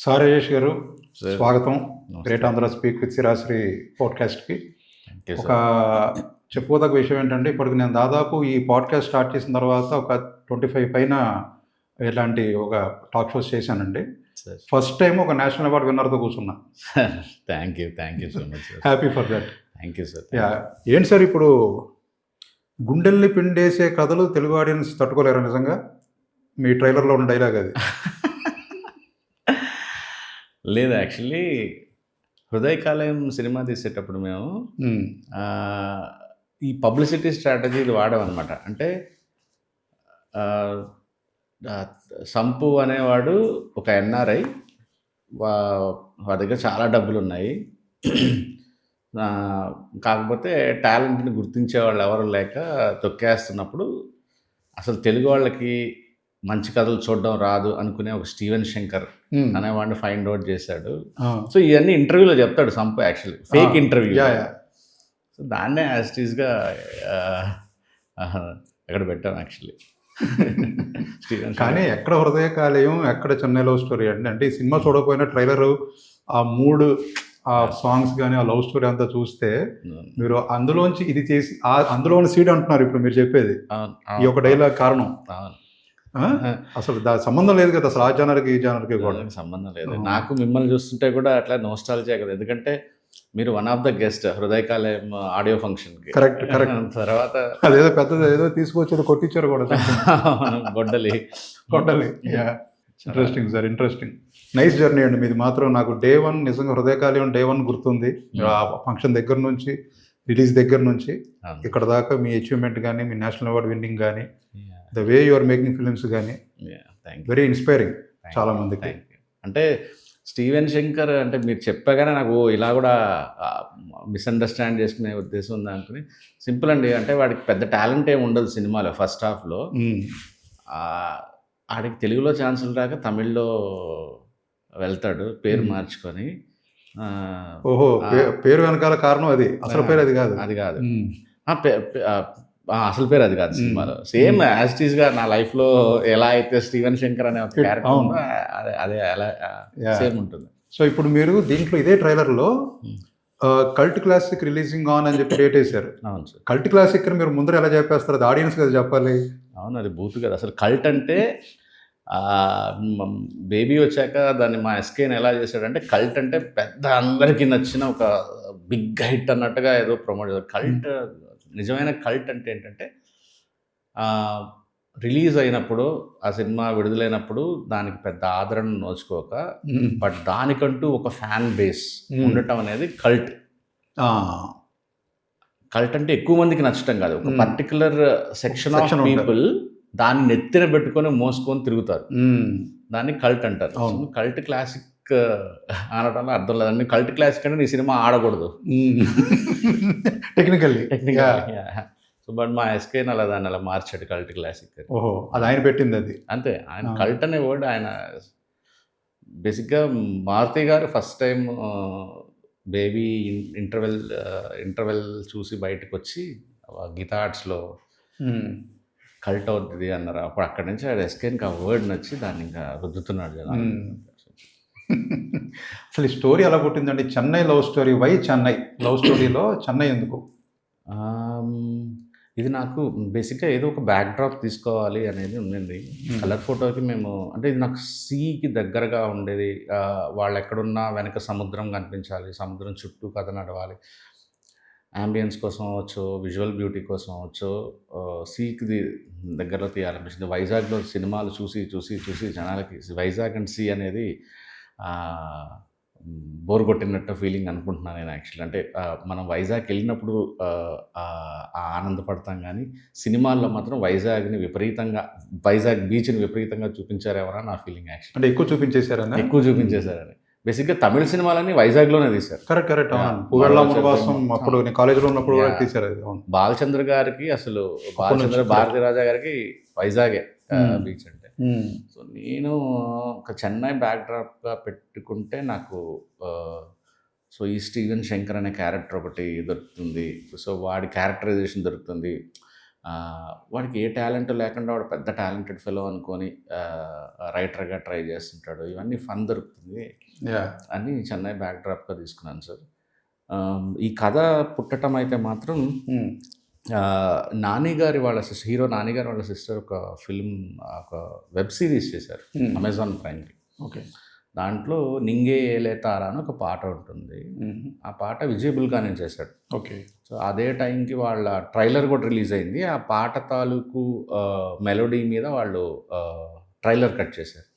Sir Rajesh గారు, sir స్వాగతం నమస్తే. గ్రేట్ ఆంధ్ర స్పీక్ విత్ శ్రీరాశ్రీ పాడ్కాస్ట్కి. థ్యాంక్ యూ ఒక సార్. చెప్పుకోదగ్గ విషయం ఏంటంటే, ఇప్పటికి నేను దాదాపు ఈ పాడ్కాస్ట్ స్టార్ట్ చేసిన తర్వాత ఒక 25 పైన ఇలాంటి ఒక టాక్ షోస్ చేశానండి. సార్ ఫస్ట్ టైం ఒక నేషనల్ అవార్డు విన్నర్తో కూర్చున్నా. Thank you so much sir. Happy for that. Thank you sir. Yeah, ఏంటి సార్ ఇప్పుడు గుండెల్ని పిండేసే కథలు తెలుగు ఆడియన్స్ తట్టుకోలేరు నిజంగా? మీ ట్రైలర్లో ఉన్న డైలాగ్ అది. లేదు, యాక్చువల్లీ హృదయకాలయం సినిమా తీసేటప్పుడు మేము మ్మ్. ఆ, ఈ పబ్లిసిటీ స్ట్రాటజీలు వాడామన్నమాట. అంటే ఆ, ఆ, సంపు అనేవాడు ఒక ఎన్ఆర్ఐ, వాడి దగ్గర చాలా డబ్బులు ఉన్నాయి. ఆ, కాకపోతే టాలెంట్ని గుర్తించే వాళ్ళు ఎవరు లేక తొక్కేస్తున్నప్పుడు అసలు తెలుగు వాళ్ళకి మంచి కథలు చూడడం రాదు అనుకునే ఒక స్టీవెన్ శంకర్ మ్మ్. అనేవాడిని ఫైండ్ అవుట్ చేశాడు. ఆ. సో ఇవన్నీ ఇంటర్వ్యూలో చెప్తాడు Sampu, actually fake interview. Yeah, yeah. So దాన్నే యాజ్టీస్గా ఎక్కడ పెట్టాం యాక్చువల్లీ. స్టీవెన్ కానీ ఎక్కడ హృదయకాలయం, ఎక్కడ చెన్నై లవ్ స్టోరీ అండి. అంటే ఈ సినిమా చూడకపోయినా ట్రైలరు, ఆ మూడు, ఆ సాంగ్స్ కానీ, ఆ లవ్ స్టోరీ అంతా చూస్తే మీరు అందులోంచి ఇది చేసి అందులోని సీడ్ అంటున్నారు ఇప్పుడు మీరు చెప్పేది. ఈ ఒక డైలాగ్ కారణం ఆ? అసలు సంబంధం లేదు కదా అసలు ఆ జానర్కి ఈ జానర్కి కూడా. సంబంధం లేదు. నాకు మిమ్మల్ని చూస్తుంటే కూడా అట్లా నోస్టాలజీ కదా, ఎందుకంటే మీరు one of the guest Hrudaya Kaleyam audio ఫంక్షన్కి. Correct correct. తర్వాత అదేదో పెద్దది ఏదో తీసుకొచ్చేది కొట్టించారు కూడా గొడ్డలి కొట్టాలి. Interesting sir, interesting. Nice journey అండి మీది. మాత్రం నాకు డే 1 నిజంగా హృదయకాలయం డే 1 గుర్తుంది. ఆ ఫంక్షన్ దగ్గర నుంచి, రిలీజ్ దగ్గర నుంచి ఇక్కడ దాకా మీ అచీవ్మెంట్ కానీ, మీ నేషనల్ అవార్డ్ విన్నింగ్ కానీ, the way you are making films కానీ వెరీ ఇన్స్పైరింగ్ చాలా మందికి. అంటే స్టీవెన్ శంకర్ అంటే మీరు చెప్పగానే నాకు ఇలా కూడా మిస్అండర్స్టాండ్ చేసుకునే ఉద్దేశం ఉంది అనుకుని, సింపుల్ అండి. అంటే వాడికి పెద్ద టాలెంట్ ఏమి ఉండదు సినిమాలో ఫస్ట్ హాఫ్లో. ఆడికి తెలుగులో ఛాన్సులు రాక తమిళ్లో వెళ్తాడు పేరు మార్చుకొని. ఓహో, పేరు వెనకాల కారణం అది, అసలు పేరు అది కాదు. అది కాదు, అసలు పేరు అది కాదు సినిమాలో. సేమ్ యాజ్టీస్గా నా లైఫ్లో ఎలా అయితే స్టీవెన్ శంకర్ అనే ఒక క్యారెక్టర్ ఉందో అదే అలా సేమ్ ఉంటుంది. సో ఇప్పుడు మీరు దీంట్లో ఇదే ట్రైలర్లో కల్ట్ క్లాసిక్ రిలీజింగ్ ఆన్ అని చెప్పి డేట్ వేశారు. అవును సార్. కల్ట్ క్లాసిక్ మీరు ముందర ఎలా చెప్పేస్తారు? అది ఆడియన్స్ కదా చెప్పాలి. అవును, అది బూతు కదా అసలు. కల్ట్ అంటే బేబీ వచ్చాక దాన్ని మా ఎస్కేని ఎలా చేశాడంటే, కల్ట్ అంటే పెద్ద అందరికీ నచ్చిన ఒక బిగ్ హిట్ అన్నట్టుగా ఏదో ప్రమోట్ చేశారు. కల్ట్, నిజమైన కల్ట్ అంటే ఏంటంటే రిలీజ్ అయినప్పుడు, ఆ సినిమా విడుదలైనప్పుడు దానికి పెద్ద ఆదరణ నోచుకోక, బట్ దానికంటూ ఒక ఫ్యాన్ బేస్ ఉండటం అనేది కల్ట్. కల్ట్ అంటే ఎక్కువ మందికి నచ్చటం కాదు, ఒక పర్టికులర్ సెక్షన్ ఆఫ్ పీపుల్ దాన్ని నెత్తిన పెట్టుకొని మోసుకొని తిరుగుతారు, దాన్ని కల్ట్ అంటారు. కల్ట్ క్లాసిక్ అనడంలో అర్థం లేదండి. కల్ట్ క్లాసిక్ అంటే నీ సినిమా ఆడకూడదు టెక్నికల్లీ. సో బట్ మా ఎస్కేన్ అలా దాన్ని అలా మార్చాడు కల్ట్ క్లాసిక్. ఓహో, అది ఆయన పెట్టింది అది. అంతే. ఆయన కల్ట్ అనే వర్డ్ ఆయన బేసిక్గా మారుతి గారు ఫస్ట్ టైం బేబీ ఇంటర్వెల్ చూసి బయటకు వచ్చి గీతా ఆర్ట్స్లో కల్ట్ అవుతుంది అన్నారు. అప్పుడు అక్కడి నుంచి ఆ ఎస్కేన్కి ఆ వర్డ్ నచ్చి దాన్ని ఇంకా రుద్దుతున్నాడు జనాలు. అసలు ఈ స్టోరీ ఎలా పుట్టిందండి? Chennai love story. Why Chennai love స్టోరీలో చెన్నై ఎందుకు? ఇది నాకు బేసిక్గా ఏదో ఒక బ్యాక్ డ్రాప్ తీసుకోవాలి అనేది ఉండింది. కలర్ ఫోటోకి మేము, అంటే ఇది నాకు సీకి దగ్గరగా ఉండేది. వాళ్ళు ఎక్కడున్నా వెనక సముద్రం కనిపించాలి, సముద్రం చుట్టూ కథ నడవాలి. యాంబియన్స్ కోసం అవ్వచ్చు, విజువల్ బ్యూటీ కోసం అవ్వచ్చు, సీకి దగ్గరలో తీయాలనిపించింది. వైజాగ్లో సినిమాలు చూసి చూసి చూసి జనాలకి వైజాగ్ అండ్ సీ అనేది బోర్ కొట్టినట్టు ఫీలింగ్ అనుకుంటున్నాను నేను యాక్చువల్లీ. అంటే మనం వైజాగ్ వెళ్ళినప్పుడు ఆనందపడతాం, కానీ సినిమాల్లో మాత్రం వైజాగ్ని విపరీతంగా, వైజాగ్ బీచ్ని విపరీతంగా చూపించారేమో నా ఫీలింగ్ యాక్చువల్లీ. అంటే ఎక్కువ చూపించేశారని. బేసిక్గా తమిళ సినిమాలన్నీ వైజాగ్లోనే తీశారు. కరెక్ట్. అప్పుడు నేను కాలేజీలో ఉన్నప్పుడు కూడా తీశారు. బాలచంద్ర గారికి అసలు భారతీ రాజా గారికి వైజాగే బీచ్ అంటే. సో నేను ఒక చెన్నై బ్యాక్డ్రాప్గా పెట్టుకుంటే నాకు సో ఈ స్టీవెన్ శంకర్ అనే క్యారెక్టర్ ఒకటి దొరుకుతుంది. సో వాడి క్యారెక్టరైజేషన్ దొరుకుతుంది. వాడికి ఏ టాలెంట్ లేకుండా వాడు పెద్ద టాలెంటెడ్ ఫెలో అనుకొని రైటర్గా ట్రై చేస్తుంటాడు. ఇవన్నీ ఫన్ దొరుకుతుంది అని చెన్నై బ్యాక్డ్రాప్గా తీసుకున్నాను సార్. ఈ కథ పుట్టడం అయితే మాత్రం నాని గారి వాళ్ళ సిస్టర్, హీరో నాని గారి వాళ్ళ సిస్టర్ ఒక ఫిల్మ్, ఒక వెబ్ సిరీస్ చేశారు అమెజాన్ ప్రైమ్కి. ఓకే. దాంట్లో నింగే ఏలే తారా అని ఒక పాట ఉంటుంది. ఆ పాట విజయబుల్గానే చేశాడు. ఓకే. సో అదే టైంకి వాళ్ళ ట్రైలర్ కూడా రిలీజ్ అయింది. ఆ పాట తాలూకు మెలోడీ మీద వాళ్ళు ట్రైలర్ కట్ చేశారు.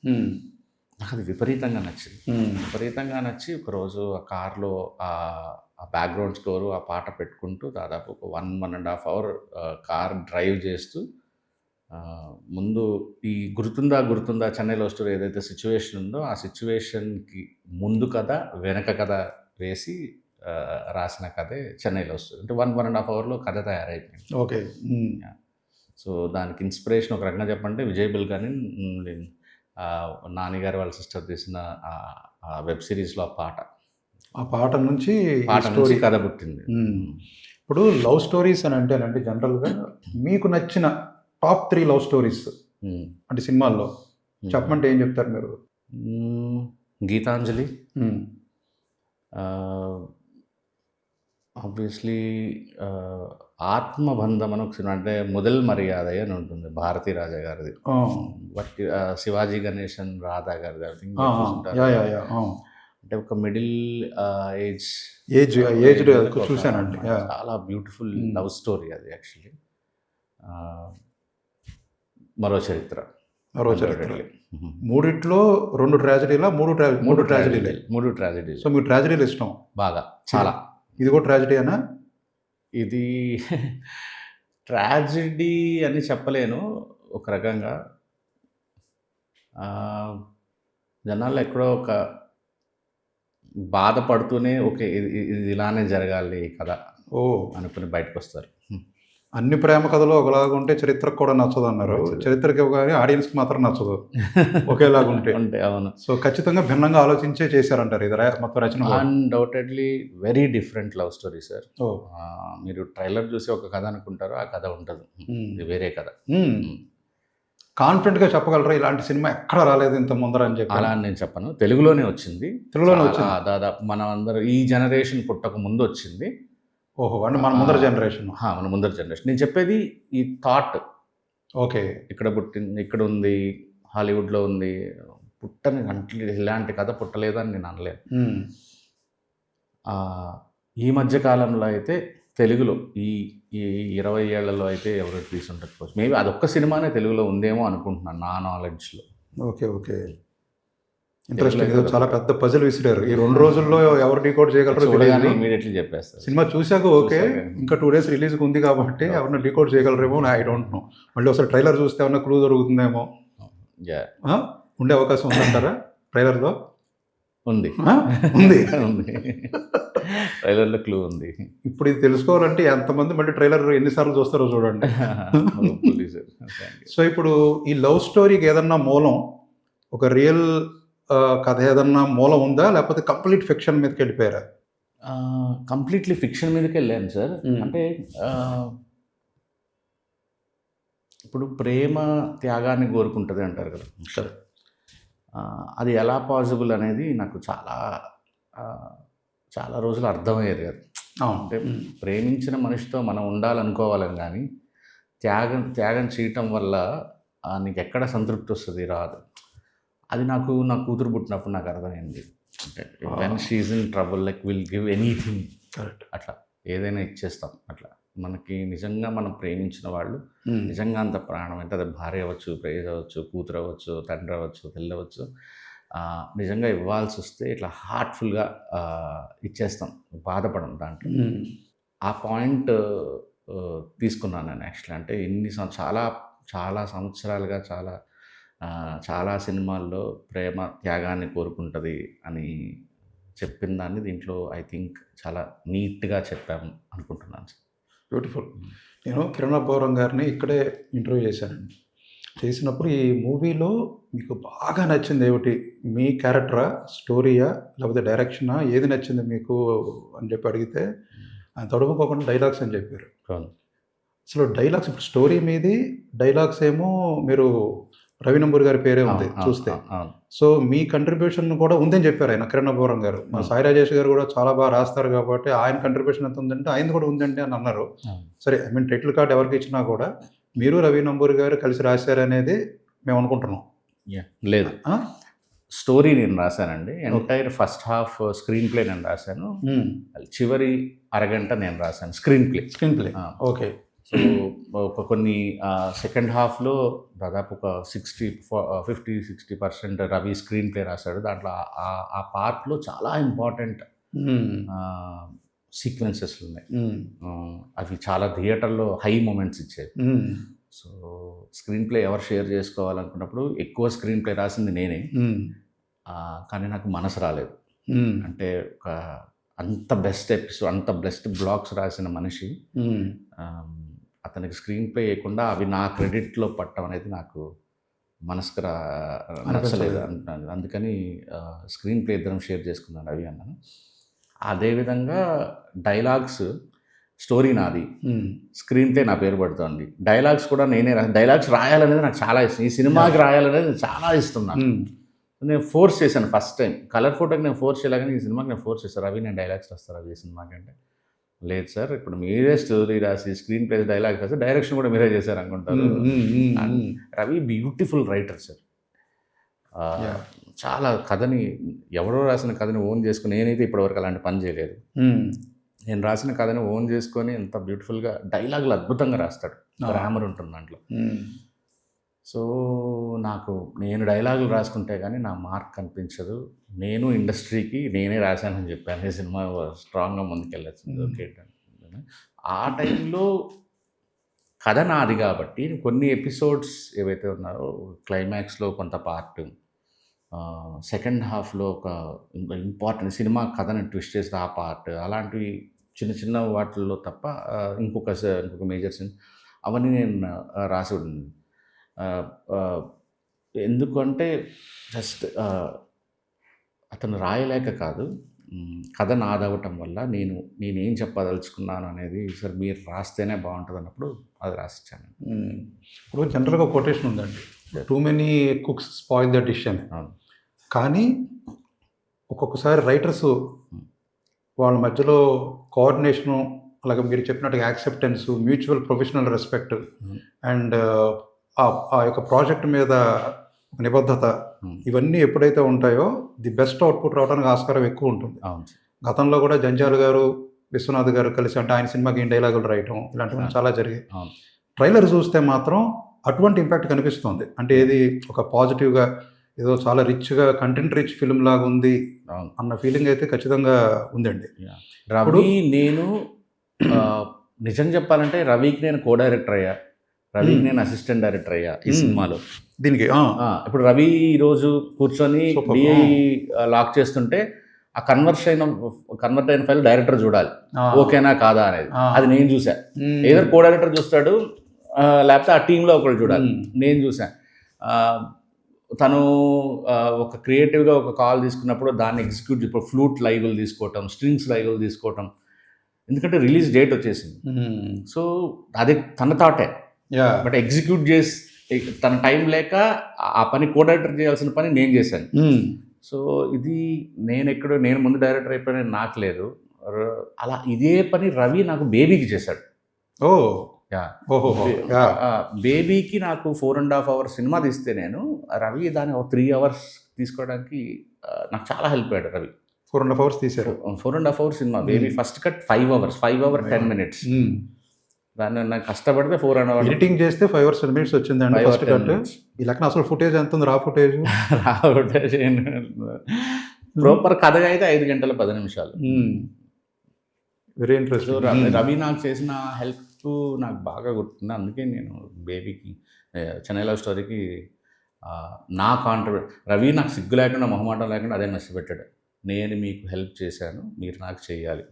నాకు అది విపరీతంగా నచ్చింది. విపరీతంగా నచ్చి ఒకరోజు ఆ కార్లో ఆ బ్యాక్గ్రౌండ్ స్కోరు ఆ పాట పెట్టుకుంటూ దాదాపు ఒక 1.5 అవర్ కార్ డ్రైవ్ చేస్తూ ముందు ఈ గుర్తుందా చెన్నై లవ్ స్టోరీ ఏదైతే సిచ్యువేషన్ ఉందో ఆ సిచ్యువేషన్కి ముందు కథ వెనక కథ వేసి రాసిన కథే చెన్నై లవ్ స్టోరీ. అంటే 1.5 అవర్లో కథ తయారైపోయింది. ఓకే. సో దానికి ఇన్స్పిరేషన్ ఒక రకంగా చెప్పంటే విజయబుల్ కానీ నాన్నగారు వాళ్ళ సిస్టర్ తీసిన వెబ్ సిరీస్లో ఆ పాట నుంచి కథ పుట్టింది. ఇప్పుడు లవ్ స్టోరీస్ అని అంటేనంటే జనరల్గా మీకు నచ్చిన టాప్ 3 లవ్ స్టోరీస్ అంటే సినిమాల్లో చెప్పమంటే ఏం చెప్తారు మీరు? గీతాంజలి, ఆబ్వియస్లీ ఆత్మబంధం అని ఒక సినిమా, అంటే మొదల్ మర్యాద అని ఉంటుంది భారతీ రాజా గారిది. బట్ శివాజీ గణేశన్ రాధా గారిది. అంటే ఒక మిడిల్ ఏజ్ చూసానండి. చాలా బ్యూటిఫుల్ లవ్ స్టోరీ అది యాక్చువల్లీ. మరో చరిత్ర. మూడిట్లో 2 ట్రాజడీలా? 3 ట్రాజడీలే. 3 ట్రాజడీలు. సో మీకు ట్రాజడీలు ఇష్టం బాగా, చాలా. ఇది కూడా ట్రాజడీ అనా? ఇది ట్రాజడీ అని చెప్పలేను. ఒక రకంగా జనాల్లో ఎక్కడో ఒక బాధపడుతూనే ఓకే ఇది ఇలానే జరగాలి కదా అనుకుని బయటకు వస్తారు. అన్ని ప్రేమ కథలు ఒకలాగా ఉంటే చరిత్రకు కూడా నచ్చదు అన్నారు. చరిత్రకి కానీ ఆడియన్స్కి మాత్రం నచ్చదు ఒకేలాగా ఉంటే. అవును. సో ఖచ్చితంగా భిన్నంగా ఆలోచించే చేశారంటారు ఇది మొత్తం రచన. Undoubtedly very different love story sir. మీరు ట్రైలర్ చూసి ఒక కథ అనుకుంటారు, ఆ కథ ఉండదు, ఇది వేరే కథ. కాన్ఫిడెంట్గా చెప్పగలరా ఇలాంటి సినిమా ఎక్కడ రాలేదు ఇంత ముందర అని చెప్పి? అలా అని నేను చెప్పను. తెలుగులోనే వచ్చింది. దాదాపు మనం అందరూ ఈ జనరేషన్ పుట్టక ముందు వచ్చింది. ఓహో, అంటే మన ముందర జనరేషన్. మన ముందర జనరేషన్. నేను చెప్పేది ఈ థాట్. ఓకే. ఇక్కడ పుట్టింది, ఇక్కడ ఉంది, హాలీవుడ్లో ఉంది, పుట్టని అంటే ఇలాంటి కథ పుట్టలేదని నేను అనలేను. ఈ మధ్యకాలంలో అయితే తెలుగులో ఈ 20 ఏళ్లలో అయితే ఎవరు తీసుండకపోవచ్చు. మేబీ అదొక్క సినిమానే తెలుగులో ఉందేమో అనుకుంటున్నాను నా నాలెడ్జ్లో. ఓకే. Okay, interesting. చాలా పెద్ద పజిల్ విసిరారు. ఈ 2 రోజుల్లో ఎవరు డీకోడ్ చేయగలరో ఇమీడియట్లీ చెప్పేస్తారు. సినిమా చూశాక ఓకే, ఇంకా 2 days రిలీజ్కి ఉంది కాబట్టి ఎవరిని డీకోడ్ చేయగలరేమో ఐ డోంట్ నో. మళ్ళీ ఒకసారి ట్రైలర్ చూస్తే ఏమన్నా క్లూ దొరుకుతుందేమో. ఉండే అవకాశం ఉందంటారా ట్రైలర్లో? ఉంది. ట్రైలర్లో క్లూ ఉంది. ఇప్పుడు ఇది తెలుసుకోవాలంటే ఎంతమంది మళ్ళీ ట్రైలర్ ఎన్నిసార్లు చూస్తారో చూడండి. సో ఇప్పుడు ఈ లవ్ స్టోరీకి ఏదన్నా మూలం, ఒక రియల్ కథ ఏదన్నా మూలం ఉందా, లేకపోతే కంప్లీట్ ఫిక్షన్ మీదకి వెళ్ళిపోయారా? కంప్లీట్లీ ఫిక్షన్ మీదకి వెళ్ళాను సార్. అంటే ఇప్పుడు ప్రేమ త్యాగాన్ని కోరుకుంటుంది అంటారు కదా సార్. అది ఎలా పాసిబుల్ అనేది నాకు చాలా రోజులు అర్థమయ్యేది కదా. అంటే ప్రేమించిన మనిషితో మనం ఉండాలనుకోవాలని, కానీ త్యాగం చేయటం వల్ల నీకు ఎక్కడ సంతృప్తి వస్తుంది, రాదు. అది నా కూతురు పుట్టినప్పుడు నాకు అర్థమైంది. అంటే when she's in trouble like will give anything. Correct. అట్లా ఏదైనా ఇచ్చేస్తాం. అట్లా మనకి నిజంగా మనం ప్రేమించిన వాళ్ళు నిజంగా అంత ప్రాణం అంటే అది భార్య అవ్వచ్చు, ప్రేజ అవ్వచ్చు, కూతురు అవ్వచ్చు, తండ్రి అవ్వచ్చు, తల్లి అవ్వచ్చు, నిజంగా ఇవ్వాల్సి వస్తే ఇట్లా హార్ట్ఫుల్గా ఇచ్చేస్తాం, బాధపడం దాంట్లో. ఆ పాయింట్ తీసుకున్నాను నేను యాక్చువల్లీ. అంటే చాలా సంవత్సరాలుగా చాలా సినిమాల్లో ప్రేమ త్యాగాన్ని కోరుకుంటుంది అని చెప్పిన దాన్ని దీంట్లో ఐ థింక్ చాలా నీట్గా చెప్పాము అనుకుంటున్నాను సార్. బ్యూటిఫుల్. నేను కిరణ్ అబ్బవరం గారిని ఇక్కడే ఇంటర్వ్యూ చేశానండి. చేసినప్పుడు ఈ మూవీలో మీకు బాగా నచ్చింది ఏమిటి? మీ క్యారెక్టరా, స్టోరీయా, లేకపోతే డైరెక్షనా, ఏది నచ్చింది మీకు అని చెప్పి అడిగితే ఆయన తొడముకోకుండా డైలాగ్స్ అని చెప్పారు. అసలు డైలాగ్స్ ఇప్పుడు స్టోరీ మీది, డైలాగ్స్ ఏమో మీరు రవి నంబూరి గారి పేరే ఉంది చూస్తే. అవును. సో మీ కంట్రిబ్యూషన్ కూడా ఉందని చెప్పారు ఆయన, కిరణ్ అబ్బవరం గారు. మా సాయి రాజేష్ గారు కూడా చాలా బాగా రాస్తారు కాబట్టి ఆయన కంట్రిబ్యూషన్ ఎంత ఉందంటే ఆయనది కూడా ఉందండి అని అన్నారు. సరే, ఐ మీన్ టైటిల్ కార్డ్ ఎవరికి ఇచ్చినా కూడా మీరు రవి నంబూరి గారు కలిసి రాశారనేది మేము అనుకుంటున్నాం. లేదు, స్టోరీ నేను రాశానండి. Entire first half screenplay నేను రాశాను, చివరి అరగంట నేను రాశాను స్క్రీన్ ప్లే. ఓకే. సో ఒక కొన్ని సెకండ్ హాఫ్లో దాదాపు ఒక 50-60% రవి స్క్రీన్ ప్లే రాశాడు. దాంట్లో ఆ పార్ట్లో చాలా ఇంపార్టెంట్ సీక్వెన్సెస్ ఉన్నాయి. అవి చాలా థియేటర్లో హై మూమెంట్స్ ఇచ్చాయి. సో స్క్రీన్ ప్లే ఎవరు షేర్ చేసుకోవాలనుకున్నప్పుడు ఎక్కువ స్క్రీన్ ప్లే రాసింది నేనే. కానీ నాకు మనసు రాలేదు. అంటే ఒక అంత బెస్ట్ ఎపిసోడ్, అంత బెస్ట్ బ్లాగ్స్ రాసిన మనిషి అతనికి స్క్రీన్ ప్లే చేయకుండా అవి నా క్రెడిట్లో పట్టడం అనేది నాకు మనసుకు నచ్చలేదు. అందుకని స్క్రీన్ ప్లే ఇద్దరం షేర్ చేసుకున్నాను రవి అన్నాను. అదేవిధంగా డైలాగ్స్ స్టోరీ నాది, స్క్రీన్ ప్లే నా పేరు పడుతుంది. డైలాగ్స్ కూడా నేనే డైలాగ్స్ రాయాలనేది నాకు చాలా ఇష్టం. ఈ సినిమాకి రాయాలనేది చాలా ఇష్టం నాకు. నేను ఫోర్స్ చేశాను ఫస్ట్ టైం. కలర్ ఫోటోకి నేను ఫోర్స్ చేయాలి, కానీ ఈ సినిమాకి నేను ఫోర్స్ చేశాను. రవి నేను డైలాగ్స్ రాస్తాను రవి ఈ సినిమాకి అంటే, లేదు సార్ ఇప్పుడు మీరే స్టోరీ రాసి స్క్రీన్ ప్లే డైలాగ్ రాసి డైరెక్షన్ కూడా మీరే చేశారు అనుకుంటారు. Ravi beautiful writer sir. చాలా కథని ఎవరో రాసిన కథని ఓన్ చేసుకుని, నేనైతే ఇప్పటివరకు అలాంటి పని చేయలేదు. నేను రాసిన కథని ఓన్ చేసుకొని ఎంత బ్యూటిఫుల్గా డైలాగులు అద్భుతంగా రాస్తాడు. గ్రామర్ ఉంటుంది దాంట్లో. సో నాకు నేను డైలాగులు రాసుకుంటే కానీ నా మార్క్ కనిపించదు. నేను ఇండస్ట్రీకి నేనే రాశానని చెప్పాను, ఈ సినిమా స్ట్రాంగ్గా ముందుకెళ్ళచ్చు. ఓకే, ఆ టైంలో కథ నాది కాబట్టి కొన్ని ఎపిసోడ్స్ ఏవైతే ఉన్నాయో క్లైమాక్స్లో కొంత పార్ట్, సెకండ్ హాఫ్లో ఒక ఇంపార్టెంట్ సినిమా కథని ట్విస్ట్ చేసిన ఆ పార్ట్, అలాంటివి చిన్న చిన్న వాటిల్లో తప్ప ఇంకొక మేజర్ సీన్ అవన్నీ నేను రాసి ఉంది. ఎందుకంటే జస్ట్ అతను రాయలేక కాదు, కథ నాదవటం వల్ల నేనేం చెప్పదలుచుకున్నాను అనేది సార్ మీరు రాస్తేనే బాగుంటుంది అన్నప్పుడు అది రాసిచ్చాను. ఇప్పుడు జనరల్గా కొటేషన్ ఉందండి, too many cooks spoil the dish అని. కానీ ఒక్కొక్కసారి రైటర్స్ వాళ్ళ మధ్యలో కోఆర్డినేషను, అలాగే మీరు చెప్పినట్టుగా acceptance, mutual professional respect and ఆ యొక్క ప్రాజెక్ట్ మీద నిబద్ధత, ఇవన్నీ ఎప్పుడైతే ఉంటాయో ది బెస్ట్ అవుట్పుట్ రావడానికి ఆస్కారం ఎక్కువ ఉంటుంది. గతంలో కూడా జంజాల్ గారు, విశ్వనాథ్ గారు కలిసి అంటే ఆయన సినిమాకి ఏం డైలాగులు రాయటం ఇలాంటివన్నీ చాలా జరిగాయి. ట్రైలర్ చూస్తే మాత్రం అటువంటి ఇంపాక్ట్ కనిపిస్తుంది. అంటే ఏది ఒక పాజిటివ్గా ఏదో చాలా రిచ్గా కంటెంట్ రిచ్ ఫిల్మ్ లాగా ఉంది అన్న ఫీలింగ్ అయితే ఖచ్చితంగా ఉందండి. రవి నేను నిజం చెప్పాలంటే రవికి నేను కో డైరెక్టర్ అయ్యా, రవికి నేను అసిస్టెంట్ డైరెక్టర్ అయ్యా ఈ సినిమాలో. దీనికి ఇప్పుడు రవి ఈరోజు కూర్చొని డిఐ లాక్ చేస్తుంటే ఆ కన్వర్ట్ అయిన ఫైల్ డైరెక్టర్ చూడాలి, ఓకేనా కాదా అనేది. అది నేను చూసా. ఏదో కో డైరెక్టర్ చూస్తాడు, లేకపోతే ఆ టీంలో ఒకళ్ళు చూడాలి. నేను చూసా. తను ఒక క్రియేటివ్గా ఒక కాల్ తీసుకున్నప్పుడు దాన్ని ఎగ్జిక్యూట్, ఇప్పుడు ఫ్లూట్ లైవ్లు తీసుకోవటం, స్ట్రింగ్స్ లైవ్లు తీసుకోవటం, ఎందుకంటే రిలీజ్ డేట్ వచ్చేసింది. సో అది తన థాటే, బట్ ఎగ్జిక్యూట్ చేసి తన టైం లేక ఆ పని కో డైరెక్టర్ చేయాల్సిన పని నేను చేశాను. సో ఇది నేను ముందు డైరెక్టర్ అయిపోయినా నాకు లేదు. అలా ఇదే పని రవి నాకు బేబీకి చేశాడు. బేబీకి నాకు 4.5 hours సినిమా తీస్తే నేను రవి దాన్ని 3 hours తీసుకోవడానికి నాకు చాలా హెల్ప్ అయ్యాడు రవి. 4.5 hours తీశారు. 4.5 hours cinema. Baby first cut 5 hours, 5 hours 10 minutes. దాన్ని నాకు కష్టపడితే 4.5 hours ఎడిటింగ్ చేస్తే 5 hours 10 minutes వచ్చిందండి ఫస్ట్ కట్. ఈ లెక్కన అసలు ఫుటేజ్ ఎంత ఉంది? రా ఫుటేజ్ ప్రాపర్ కథగా అయితే 5 గంటల 10 నిమిషాలు. Very interesting. రవి నాకు చేసిన హెల్ప్ నాకు బాగా గుర్తుంది. అందుకే నేను బేబీకి చెన్నై లవ్ స్టోరీకి నా రవి నాకు సిగ్గు లేకుండా మొహమాటం లేకుండా అదే నష్టపెట్టాడు. నేను మీకు హెల్ప్ చేశాను, మీరు నాకు చేయాలి,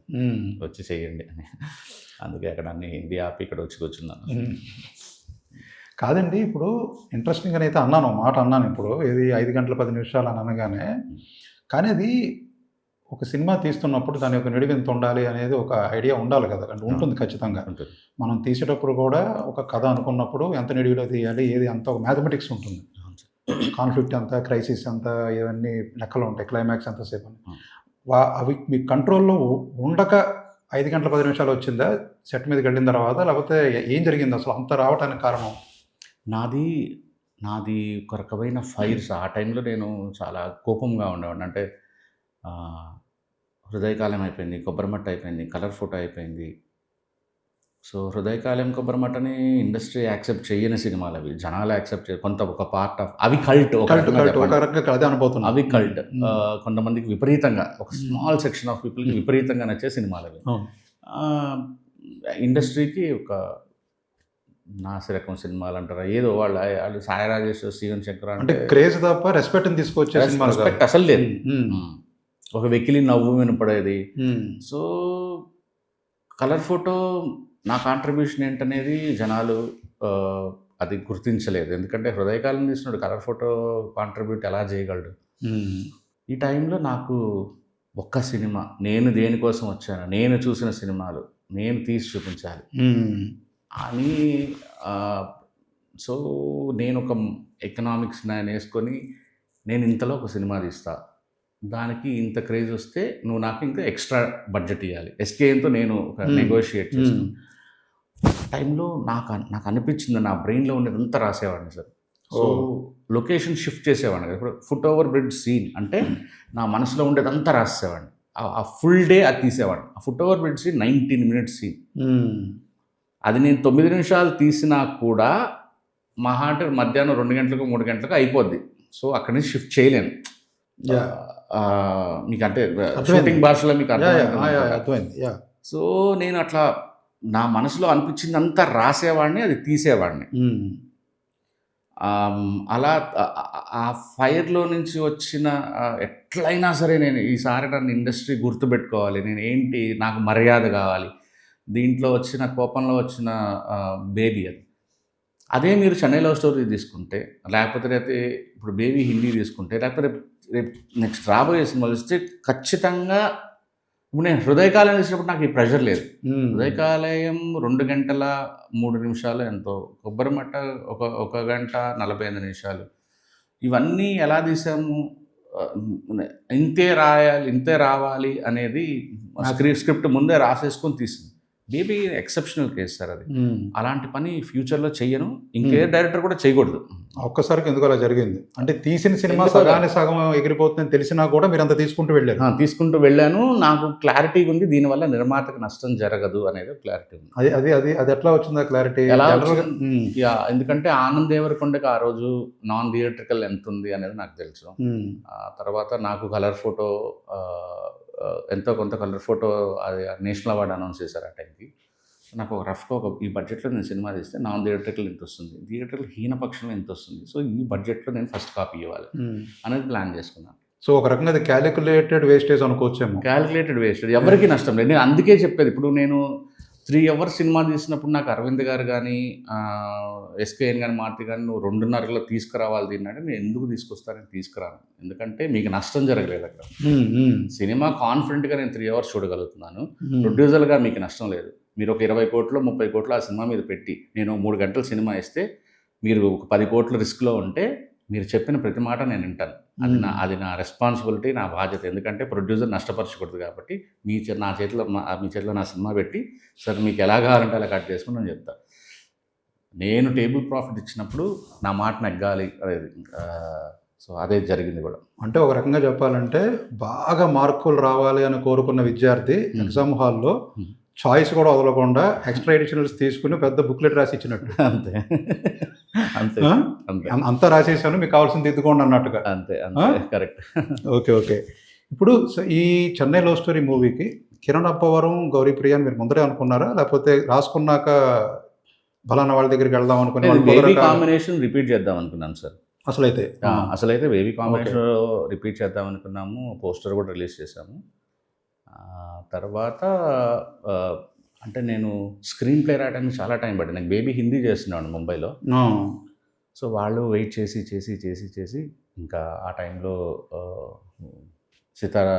వచ్చి చెయ్యండి అని. అందుకే అక్కడ అన్ని హిందీ ఆపి ఇక్కడ వచ్చి కూర్చున్నాను. కాదండి, ఇప్పుడు ఇంట్రెస్టింగ్ అని అయితే అన్నాను, మాట అన్నాను. ఇప్పుడు ఇది 5 గంటల 10 నిమిషాలు అని అనగానే, కానీ అది ఒక సినిమా తీస్తున్నప్పుడు దాని యొక్క నిడివి ఎంత ఉండాలి అనేది ఒక ఐడియా ఉండాలి కదా, అంటే ఉంటుంది ఖచ్చితంగా. ఉంటుంది. మనం తీసేటప్పుడు కూడా ఒక కథ అనుకున్నప్పుడు ఎంత నిడివిలో తీయాలి, ఏది అంత ఒక మ్యాథమెటిక్స్ ఉంటుంది. అవును సార్. కాన్ఫ్లిక్ట్ ఎంత, క్రైసిస్ ఎంత, ఇవన్నీ లెక్కలు ఉంటాయి, క్లైమాక్స్ ఎంతసేపు అని. అవును. అవి మీ కంట్రోల్లో ఉండక 5 గంటల 10 నిమిషాలు వచ్చిందా సెట్ మీదకి వెళ్ళిన తర్వాత, లేకపోతే ఏం జరిగింది అసలు అంత రావడానికి కారణం? నాది నాది ఒక రకమైన ఫైర్స్. ఆ టైంలో నేను చాలా కోపంగా ఉండేవాడిని. అంటే హృదయకాలం అయిపోయింది, కొబ్బరిమట్ట అయిపోయింది, కలర్ ఫోటో అయిపోయింది. సో హృదయకాలం, కొబ్బరిమట్టని ఇండస్ట్రీ యాక్సెప్ట్ చేయని సినిమాలు అవి. జనాలు యాక్సెప్ట్ చేయ కొంత ఒక పార్ట్ ఆఫ్ అవి కల్ట్. ఒక రకంగా ఒక చెప్పాలి. రకంగా అదే అనుభూతున్నా. అవి కల్ట్. కొంతమందికి విపరీతంగా, ఒక స్మాల్ సెక్షన్ ఆఫ్ పీపుల్కి విపరీతంగా నచ్చే సినిమాలు అవి. ఇండస్ట్రీకి ఒక నాసిరకం సినిమాలు అంటారా, ఏదో వాళ్ళు సాయి రాజేష్, శ్రీవన్ శంకర్ అంటే క్రేజ్ తప్ప రెస్పెక్ట్ తీసుకొచ్చే సినిమాలు కాదు. రెస్పెక్ట్ అసలు లేదు. ఒక వెకిలి నవ్వు వినపడేది. సో కలర్ ఫోటో నా కాంట్రిబ్యూషన్ ఏంటనేది జనాలు అది గుర్తించలేదు. ఎందుకంటే హృదయకాలం తీసినప్పుడు కలర్ ఫోటో కాంట్రిబ్యూట్ ఎలా చేయగలడు? ఈ టైంలో నాకు ఒక్క సినిమా, నేను దేనికోసం వచ్చాను, నేను చూసిన సినిమాలు నేను తీసి చూపించాలి అని. సో నేను ఒక ఎకనామిక్స్ నేను వేసుకొని, నేను ఇంతలో ఒక సినిమా తీస్తా, దానికి ఇంత క్రేజ్ వస్తే నువ్వు నాకు ఇంకా ఎక్స్ట్రా బడ్జెట్ ఇవ్వాలి. ఎస్కేఎన్తో నేను ఒక నెగోషియేట్ చేస్తాను. టైంలో నాకు అనిపించింది, నా బ్రెయిన్లో ఉండేదంతా రాసేవాడిని సార్. సో లొకేషన్ షిఫ్ట్ చేసేవాడిని. ఇప్పుడు ఫుట్ ఓవర్ బ్రిడ్జ్ సీన్ అంటే నా మనసులో ఉండేదంతా రాసేవాడిని. ఆ ఫుల్ డే అది తీసేవాడిని. ఆ foot over bridge scene 19 minutes scene. అది నేను 9 నిమిషాలు తీసినా కూడా మహా అంటే మధ్యాహ్నం 2 గంటలకు 3 గంటలకు అయిపోద్ది. సో అక్కడి నుంచి షిఫ్ట్ చేయలేను. మీకు అంటే షూటింగ్ భాషలో మీకు అర్థమైంది. సో నేను అట్లా నా మనసులో అనిపించింది అంతా రాసేవాడిని, అది తీసేవాడిని. అలా ఆ ఫైర్లో నుంచి వచ్చిన ఎట్లయినా సరే నేను ఈసారి నన్ను ఇండస్ట్రీ గుర్తుపెట్టుకోవాలి, నేను ఏంటి, నాకు మర్యాద కావాలి. దీంట్లో వచ్చిన కోపంలో వచ్చిన బేబీ అది. అదే మీరు చెన్నై లవ్ స్టోరీ తీసుకుంటే, లేకపోతే రేపు ఇప్పుడు బేబీ హిందీ తీసుకుంటే, లేకపోతే రేపు నెక్స్ట్ రాబోయే సినిమాలు ఇస్తే ఖచ్చితంగా. ఇప్పుడు నేను హృదయకాలం చేసినప్పుడు నాకు ఈ ప్రెషర్ లేదు. హృదయకాలయం 2 గంటల 3 నిమిషాలు ఎంతో, కొబ్బరిమట్ట 1 గంట 45 నిమిషాలు. ఇవన్నీ ఎలా తీసాము, ఇంతే రాయాలి, ఇంతే రావాలి అనేది స్క్రిప్ట్ ముందే రాసేసుకొని తీసింది. బేబీ ఎక్సెప్షనల్ కేసు సార్ అది. అలాంటి పని ఫ్యూచర్లో చెయ్యను, ఇంకే డైరెక్టర్ కూడా చేయకూడదు. ఒక్కసారికి ఎందుకు అలా జరిగింది అంటే, తీసిన సినిమా సగానే సగం ఎగిరిపోతుందని తెలిసినా కూడా మీరు అంత తీసుకుంటూ వెళ్ళాను. నాకు క్లారిటీ ఉంది, దీనివల్ల నిర్మాతకు నష్టం జరగదు అనేది క్లారిటీ ఉంది. అది ఎట్లా వచ్చింది ఆ క్లారిటీ? ఎందుకంటే ఆనంద్ దేవరకొండకి ఆ రోజు నాన్ థియేట్రికల్ ఎంత ఉంది అనేది నాకు తెలుసు. ఆ తర్వాత నాకు కలర్ ఫోటో ఎంతో కొంత కలర్ ఫోటో అది నేషనల్ అవార్డు అనౌన్స్ చేశారు ఆ టైంకి. నాకు ఒక రఫ్గా ఈ బడ్జెట్లో నేను సినిమా తీస్తే నాన్ థియేట్రికల్ ఎంత వస్తుంది, థియేటర్లో హీనపక్షంలో ఎంత వస్తుంది, సో ఈ బడ్జెట్లో నేను ఫస్ట్ కాపీ ఇవ్వాలి అనేది ప్లాన్ చేసుకున్నాను. సో ఒక రకంగా అది క్యాలిక్యులేటెడ్ వేస్టేజ్ అనుకోవచ్చేమో. క్యాలిక్యులేటెడ్ వేస్టేజ్, ఎవరికి నష్టం లేదు. నేను అందుకే చెప్పేది, ఇప్పుడు నేను 3 hours సినిమా తీసినప్పుడు నాకు అరవింద్ గారు కానీ ఎస్కేఎన్ కానీ మారుతి కానీ నువ్వు 2:30లో తీసుకురావాలి దీన్ని అంటే, నేను ఎందుకు తీసుకొస్తానని తీసుకురాను. ఎందుకంటే మీకు నష్టం జరగలేదు అక్కడ. సినిమా కాన్ఫిడెంట్గా నేను 3 hours చూడగలుగుతున్నాను. ప్రొడ్యూసర్గా మీకు నష్టం లేదు. మీరు ఒక 20 కోట్లు 30 కోట్లు ఆ సినిమా మీద పెట్టి నేను 3 గంటల సినిమా ఇస్తే, మీరు ఒక 10 కోట్ల రిస్క్లో ఉంటే మీరు చెప్పిన ప్రతి మాట నేను వింటాను. అది నా రెస్పాన్సిబిలిటీ, నా బాధ్యత. ఎందుకంటే ప్రొడ్యూసర్ నష్టపరచకూడదు కాబట్టి మీ చేతిలో నా సినిమా పెట్టి, సార్ మీకు ఎలా కావాలంటే అలా కట్ చేసుకుని నేను చెప్తాను. నేను టేబుల్ ప్రాఫిట్ ఇచ్చినప్పుడు నా మాట నెగ్గాలి అనేది. సో అదే జరిగింది కూడా. అంటే ఒక రకంగా చెప్పాలంటే, బాగా మార్కులు రావాలి అని కోరుకున్న విద్యార్థి ఎగ్జామ్ హాల్లో చాయిస్ కూడా వదలకుండా ఎక్స్ట్రా ఎడిషనల్స్ తీసుకుని పెద్ద బుక్లెట్ రాసి ఇచ్చినట్టు. అంతే అంతా రాసేసాను, మీకు కావాల్సింది దిద్దుకోండి అన్నట్టుగా. అంతే కరెక్ట్. ఓకే. ఇప్పుడు ఈ చెన్నై లవ్ స్టోరీ మూవీకి కిరణ్ అప్పవరం, గౌరీప్రియ మీరు ముందరే అనుకున్నారా, లేకపోతే రాసుకున్నాక బలానా వాళ్ళ దగ్గరికి వెళ్దాం అనుకుని కాంబినేషన్ రిపీట్ చేద్దాం అనుకున్నాను సార్? అసలైతే బేబీ కాంబినేషన్ రిపీట్ చేద్దాం అనుకున్నాము. పోస్టర్ కూడా రిలీజ్ చేశాము. తర్వాత అంటే నేను స్క్రీన్ ప్లే రాయడానికి చాలా టైం పట్టింది. నాకు బేబీ హిందీ చేస్తున్నాను ముంబైలో. సో వాళ్ళు వెయిట్ చేసి ఇంకా ఆ టైంలో సితారా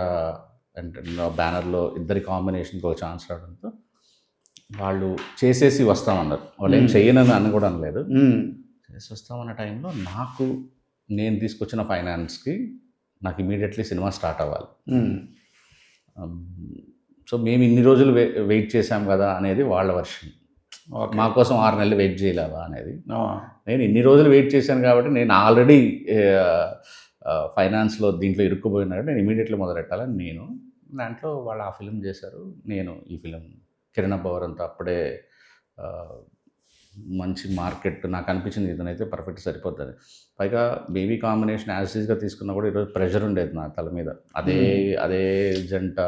అంటే బ్యానర్లో ఇద్దరి కాంబినేషన్కి ఒక ఛాన్స్ రావడంతో వాళ్ళు చేసేసి వస్తామన్నారు. వాళ్ళు ఏం చెయ్యనని అని కూడా అనలేదు. చేసి వస్తామన్న టైంలో నేను తీసుకొచ్చిన ఫైనాన్స్కి నాకు ఇమీడియట్లీ సినిమా స్టార్ట్ అవ్వాలి. సో మేము ఇన్ని రోజులు వెయిట్ చేశాం కదా అనేది వాళ్ళ వర్షన్. మా కోసం 6 నెలలు వెయిట్ చేయలేవా అనేది. నేను ఇన్ని రోజులు వెయిట్ చేశాను కాబట్టి నేను ఆల్రెడీ ఫైనాన్స్లో దీంట్లో ఇరుక్కుపోయినా నేను ఇమీడియట్లీ మొదలెట్టాలని నేను దాంట్లో వాళ్ళు ఆ ఫిలిం చేశారు. నేను ఈ ఫిలిం కిరణ్ అబ్బవరంతో అప్పుడే మంచి మార్కెట్ నాకు అనిపించింది, ఇదనైతే పర్ఫెక్ట్ సరిపోతుంది. పైగా బేబీ కాంబినేషన్ యాజ్ ఈజ్గా తీసుకున్నా కూడా ఈరోజు ప్రెషర్ ఉండేది నా తల మీద. అదే జంట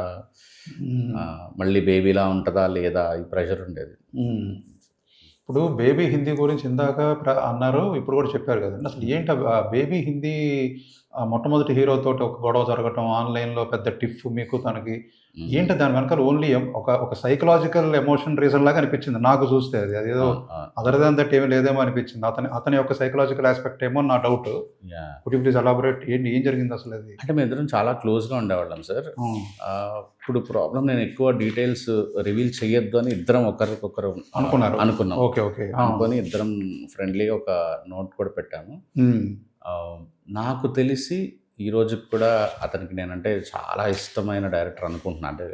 మళ్ళీ బేబీలా ఉంటుందా లేదా ఈ ప్రెషర్ ఉండేది. ఇప్పుడు బేబీ హిందీ గురించి ఇందాక అన్నారు, ఇప్పుడు కూడా చెప్పారు కదండి. అసలు ఏంటి బేబీ హిందీ మొట్టమొదటి హీరోతో ఒక గొడవ జరగటం, ఆన్లైన్లో పెద్ద టిఫ్ మీకు తనకి ఏంటి దాని వెనకాల ఓన్లీ ఒక సైకలాజికల్ ఎమోషన్ రీజన్ లాగా అనిపించింది నాకు చూస్తే. అదేదో అదర్ దాన్ దట్ ఏమీ లేదేమో అనిపించింది. అతని యొక్క సైకలాజికల్ ఆస్పెక్ట్ ఏమో నా డౌట్. ప్లీజ్ ఎలాబొరేట్, ఏం జరిగింది అసలు అది? అంటే మేము ఇద్దరం చాలా క్లోజ్గా ఉండేవాళ్ళం సార్. ఇప్పుడు ప్రాబ్లం నేను ఎక్కువ డీటెయిల్స్ రివీల్ చేయొద్దు అని ఇద్దరం ఒకరికొకరు అనుకున్నాం. ఓకే ఓకే అనుకొని ఇద్దరం ఫ్రెండ్లీగా ఒక నోట్ కూడా పెట్టాము. నాకు తెలిసి ఈ రోజుకి కూడా అతనికి నేనంటే చాలా ఇష్టమైన డైరెక్టర్ అనుకుంటున్నాను. అంటే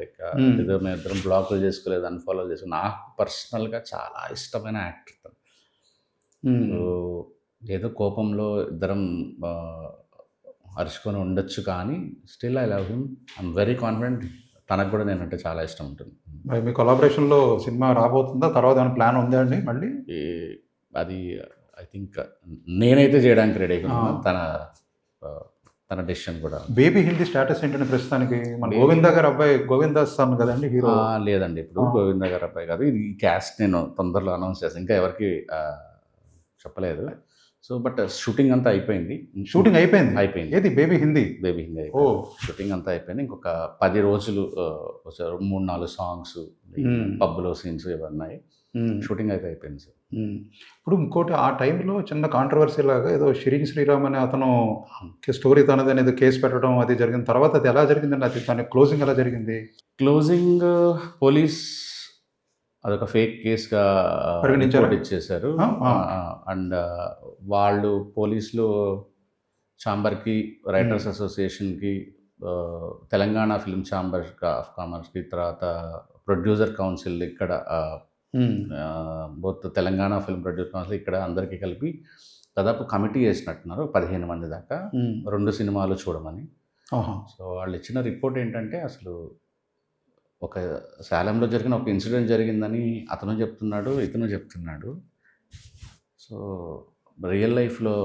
ఏదో మేము ఇద్దరం బ్లాక్లు చేసుకోలేదు, అన్ఫాలో చేసుకో, నాకు పర్సనల్గా చాలా ఇష్టమైన యాక్టర్ తను. ఏదో కోపంలో ఇద్దరం అరుచుకొని ఉండొచ్చు కానీ still I love him. I'm very confident తనకు కూడా నేనంటే చాలా ఇష్టం ఉంటుంది. మరి మీ కొలాబరేషన్లో సినిమా రాబోతుందా? తర్వాత ఏమైనా ప్లాన్ ఉందా అండి మళ్ళీ? అది ఐ థింక్ నేనైతే చేయడానికి రెడీ అయిపోతున్నాను. తన డెసిషన్ కూడా. బేబీ హిందీ స్టేటస్ ఏంటంటే ప్రస్తుతానికి మన గోవిందా గారు అబ్బాయి గోవిందాస్ సార్ కదండి హీరో? లేదండి, ఇప్పుడు గోవిందా గారు అబ్బాయి కాదు. ఇది క్యాస్ట్ నేను తొందరలో అనౌన్స్ చేస్తాను, ఇంకా ఎవరికి చెప్పలేదు. సో బట్ షూటింగ్ అంతా అయిపోయింది. షూటింగ్ అయిపోయింది. ఏది బేబీ హిందీ అయిపోయింది. షూటింగ్ అంతా అయిపోయింది. ఇంకొక 10 రోజులు 3-4 సాంగ్స్, పబ్లో సీన్స్ ఇవన్నీ షూటింగ్ అయితే అయిపోయింది సార్. ఇప్పుడు ఇంకోటి ఆ టైంలో చిన్న కాంట్రవర్సీ లాగా ఏదో షిరీన్ శ్రీరామ్ అనే అతను స్టోరీ తనది అనేది కేసు పెట్టడం అది జరిగిన తర్వాత అది ఎలా జరిగిందండి? అది తన క్లోజింగ్ ఎలా జరిగింది? క్లోజింగ్ పోలీస్ అదొక ఫేక్ కేసుగా ఇచ్చేశారు. అండ్ వాళ్ళు పోలీసులు ఛాంబర్కి, రైటర్స్ అసోసియేషన్కి, తెలంగాణ ఫిల్మ్ ఛాంబర్ ఆఫ్ కామర్స్కి, తర్వాత ప్రొడ్యూసర్ కౌన్సిల్ ఇక్కడ both Telangana film producer council ఇక్కడ అందరికీ కలిపి దాదాపు కమిటీ వేసినట్టున్నారు 15 మంది దాకా 2 సినిమాలు చూడమని. సో వాళ్ళు ఇచ్చిన రిపోర్ట్ ఏంటంటే అసలు ఒక శాలంలో జరిగిన ఒక ఇన్సిడెంట్ జరిగిందని అతను చెప్తున్నాడు, ఇతను చెప్తున్నాడు. సో రియల్ లైఫ్లో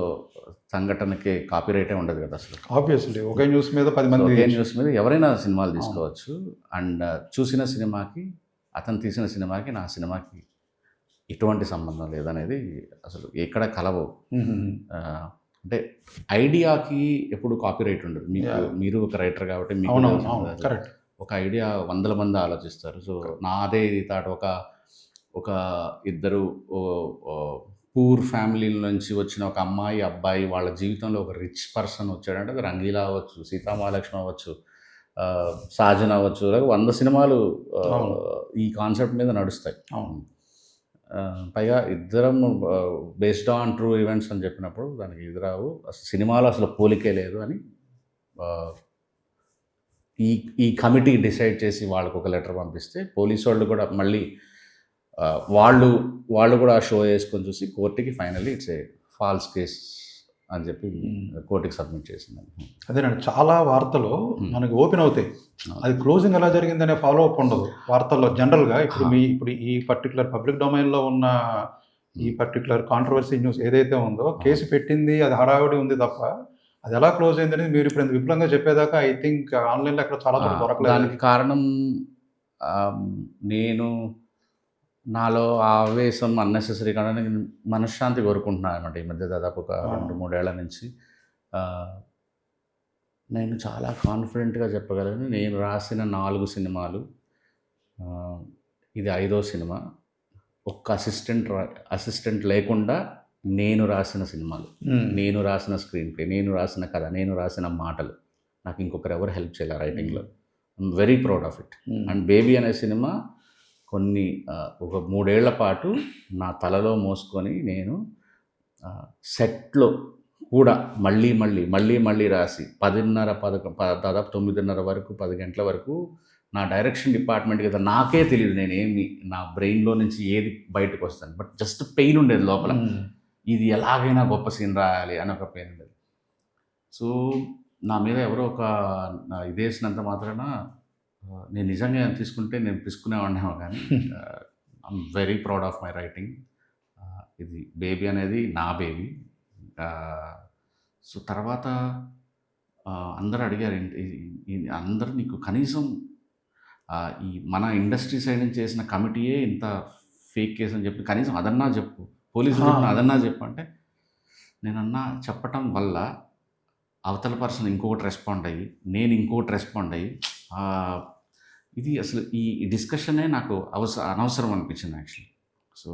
సంఘటనకి కాపీరైటే ఉండదు కదా అసలు. ఆబ్వియస్లీ ఒకే న్యూస్ మీద 10 మంది, ఒకే న్యూస్ మీద ఎవరైనా సినిమాలు తీసుకోవచ్చు. అండ్ చూసిన సినిమాకి, అతను తీసిన సినిమాకి, నా సినిమాకి ఎటువంటి సంబంధం లేదనేది అసలు ఎక్కడ కలవు. అంటే ఐడియాకి ఎప్పుడు కాపీరైట్ ఉండదు. మీరు ఒక రైటర్ కాబట్టి మీకు ఒక ఐడియా 100 మంది ఆలోచిస్తారు. సో నాదే ఇది థాట్. ఒక ఇద్దరు పూర్ ఫ్యామిలీ నుంచి వచ్చిన ఒక అమ్మాయి అబ్బాయి వాళ్ళ జీవితంలో ఒక రిచ్ పర్సన్ వచ్చాడంటే అది రంగీలా అవ్వచ్చు, సీతామహాలక్ష్మి అవ్వచ్చు, సాజన్ అవ్వచ్చు, 100 సినిమాలు ఈ కాన్సెప్ట్ మీద నడుస్తాయి. పైగా ఇద్దరం బేస్డ్ ఆన్ ట్రూ ఈవెంట్స్ అని చెప్పినప్పుడు దానికి ఎదురావు అసలు సినిమాలో అసలు పోలికే లేదు అని ఈ కమిటీ డిసైడ్ చేసి వాళ్ళకు ఒక లెటర్ పంపిస్తే పోలీసు వాళ్ళు కూడా మళ్ళీ వాళ్ళు కూడా ఆ షో వేసుకొని చూసి కోర్టుకి finally it's a falls case అని చెప్పి కోర్టుకి సబ్మిట్ చేసింది. అదేనండి, చాలా వార్తలు మనకి ఓపెన్ అవుతాయి, అది క్లోజింగ్ ఎలా జరిగిందనే ఫాలో అప్ ఉండదు వార్తల్లో జనరల్గా. ఇప్పుడు ఈ పర్టికులర్ పబ్లిక్ డొమైన్లో ఉన్న ఈ పర్టికులర్ కాంట్రవర్సీ న్యూస్ ఏదైతే ఉందో, కేసు పెట్టింది అది హడావిడి ఉంది తప్ప అది ఎలా క్లోజ్ అయింది అనేది మీరు ఇప్పుడు విపులంగా చెప్పేదాకా ఐ థింక్ ఆన్లైన్లో ఎక్కడ చాలా దొరకలేదు. దానికి కారణం నేను నాలో ఆవేశం అన్నెసెసరీ కానీ మనశ్శాంతి కోరుకుంటున్నాను అనమాట. ఈ మధ్య దాదాపు ఒక 2-3 ఏళ్ల నుంచి నేను చాలా కాన్ఫిడెంట్గా చెప్పగలను. నేను రాసిన 4 సినిమాలు, ఇది 5వ సినిమా. ఒక్క అసిస్టెంట్ లేకుండా నేను రాసిన సినిమాలు, నేను రాసిన స్క్రీన్ ప్లే, నేను రాసిన కథ, నేను రాసిన మాటలు. నాకు ఇంకొకరు ఎవరు హెల్ప్ చేయాలి రైటింగ్లో. I'm very proud of it. And Baby అనే సినిమా కొన్ని ఒక 3 ఏళ్ల పాటు నా తలలో మోసుకొని నేను సెట్లో కూడా మళ్ళీ రాసి 10:30 దాదాపు 9:30 వరకు 10 గంటల వరకు నా డైరెక్షన్ డిపార్ట్మెంట్ కదా నాకే తెలియదు నేనేమి నా బ్రెయిన్లో నుంచి ఏది బయటకు వస్తాను, బట్ జస్ట్ పెయిన్ ఉండేది లోపల. ఇది ఎలాగైనా గొప్ప సీన్ రాయాలి అని ఒక పెయిన్ ఉండేది. సో నా మీద ఎవరో ఒక ఇదేసినంత మాత్రాన నేను నిజంగా తీసుకుంటే నేను తీసుకునేవాడినేమో, కానీ I'm very proud of my writing. ఇది బేబీ అనేది నా బేబీ. సో తర్వాత అందరూ అడిగారు, అందరూ నీకు కనీసం ఈ మన ఇండస్ట్రీ సైడ్ నుంచి చేసిన కమిటీయే ఇంత ఫేక్ కేసు అని చెప్పి కనీసం అదన్నా చెప్పు, పోలీసులు చెప్పిన అదన్నా చెప్పు అంటే, నేనన్నా చెప్పటం వల్ల అవతల పర్సన్ ఇంకొకటి రెస్పాండ్ అయ్యి నేను ఇంకొకటి రెస్పాండ్ అయ్యి ఇది అసలు ఈ డిస్కషనే నాకు అనవసరం అనిపించింది యాక్చువల్లీ. సో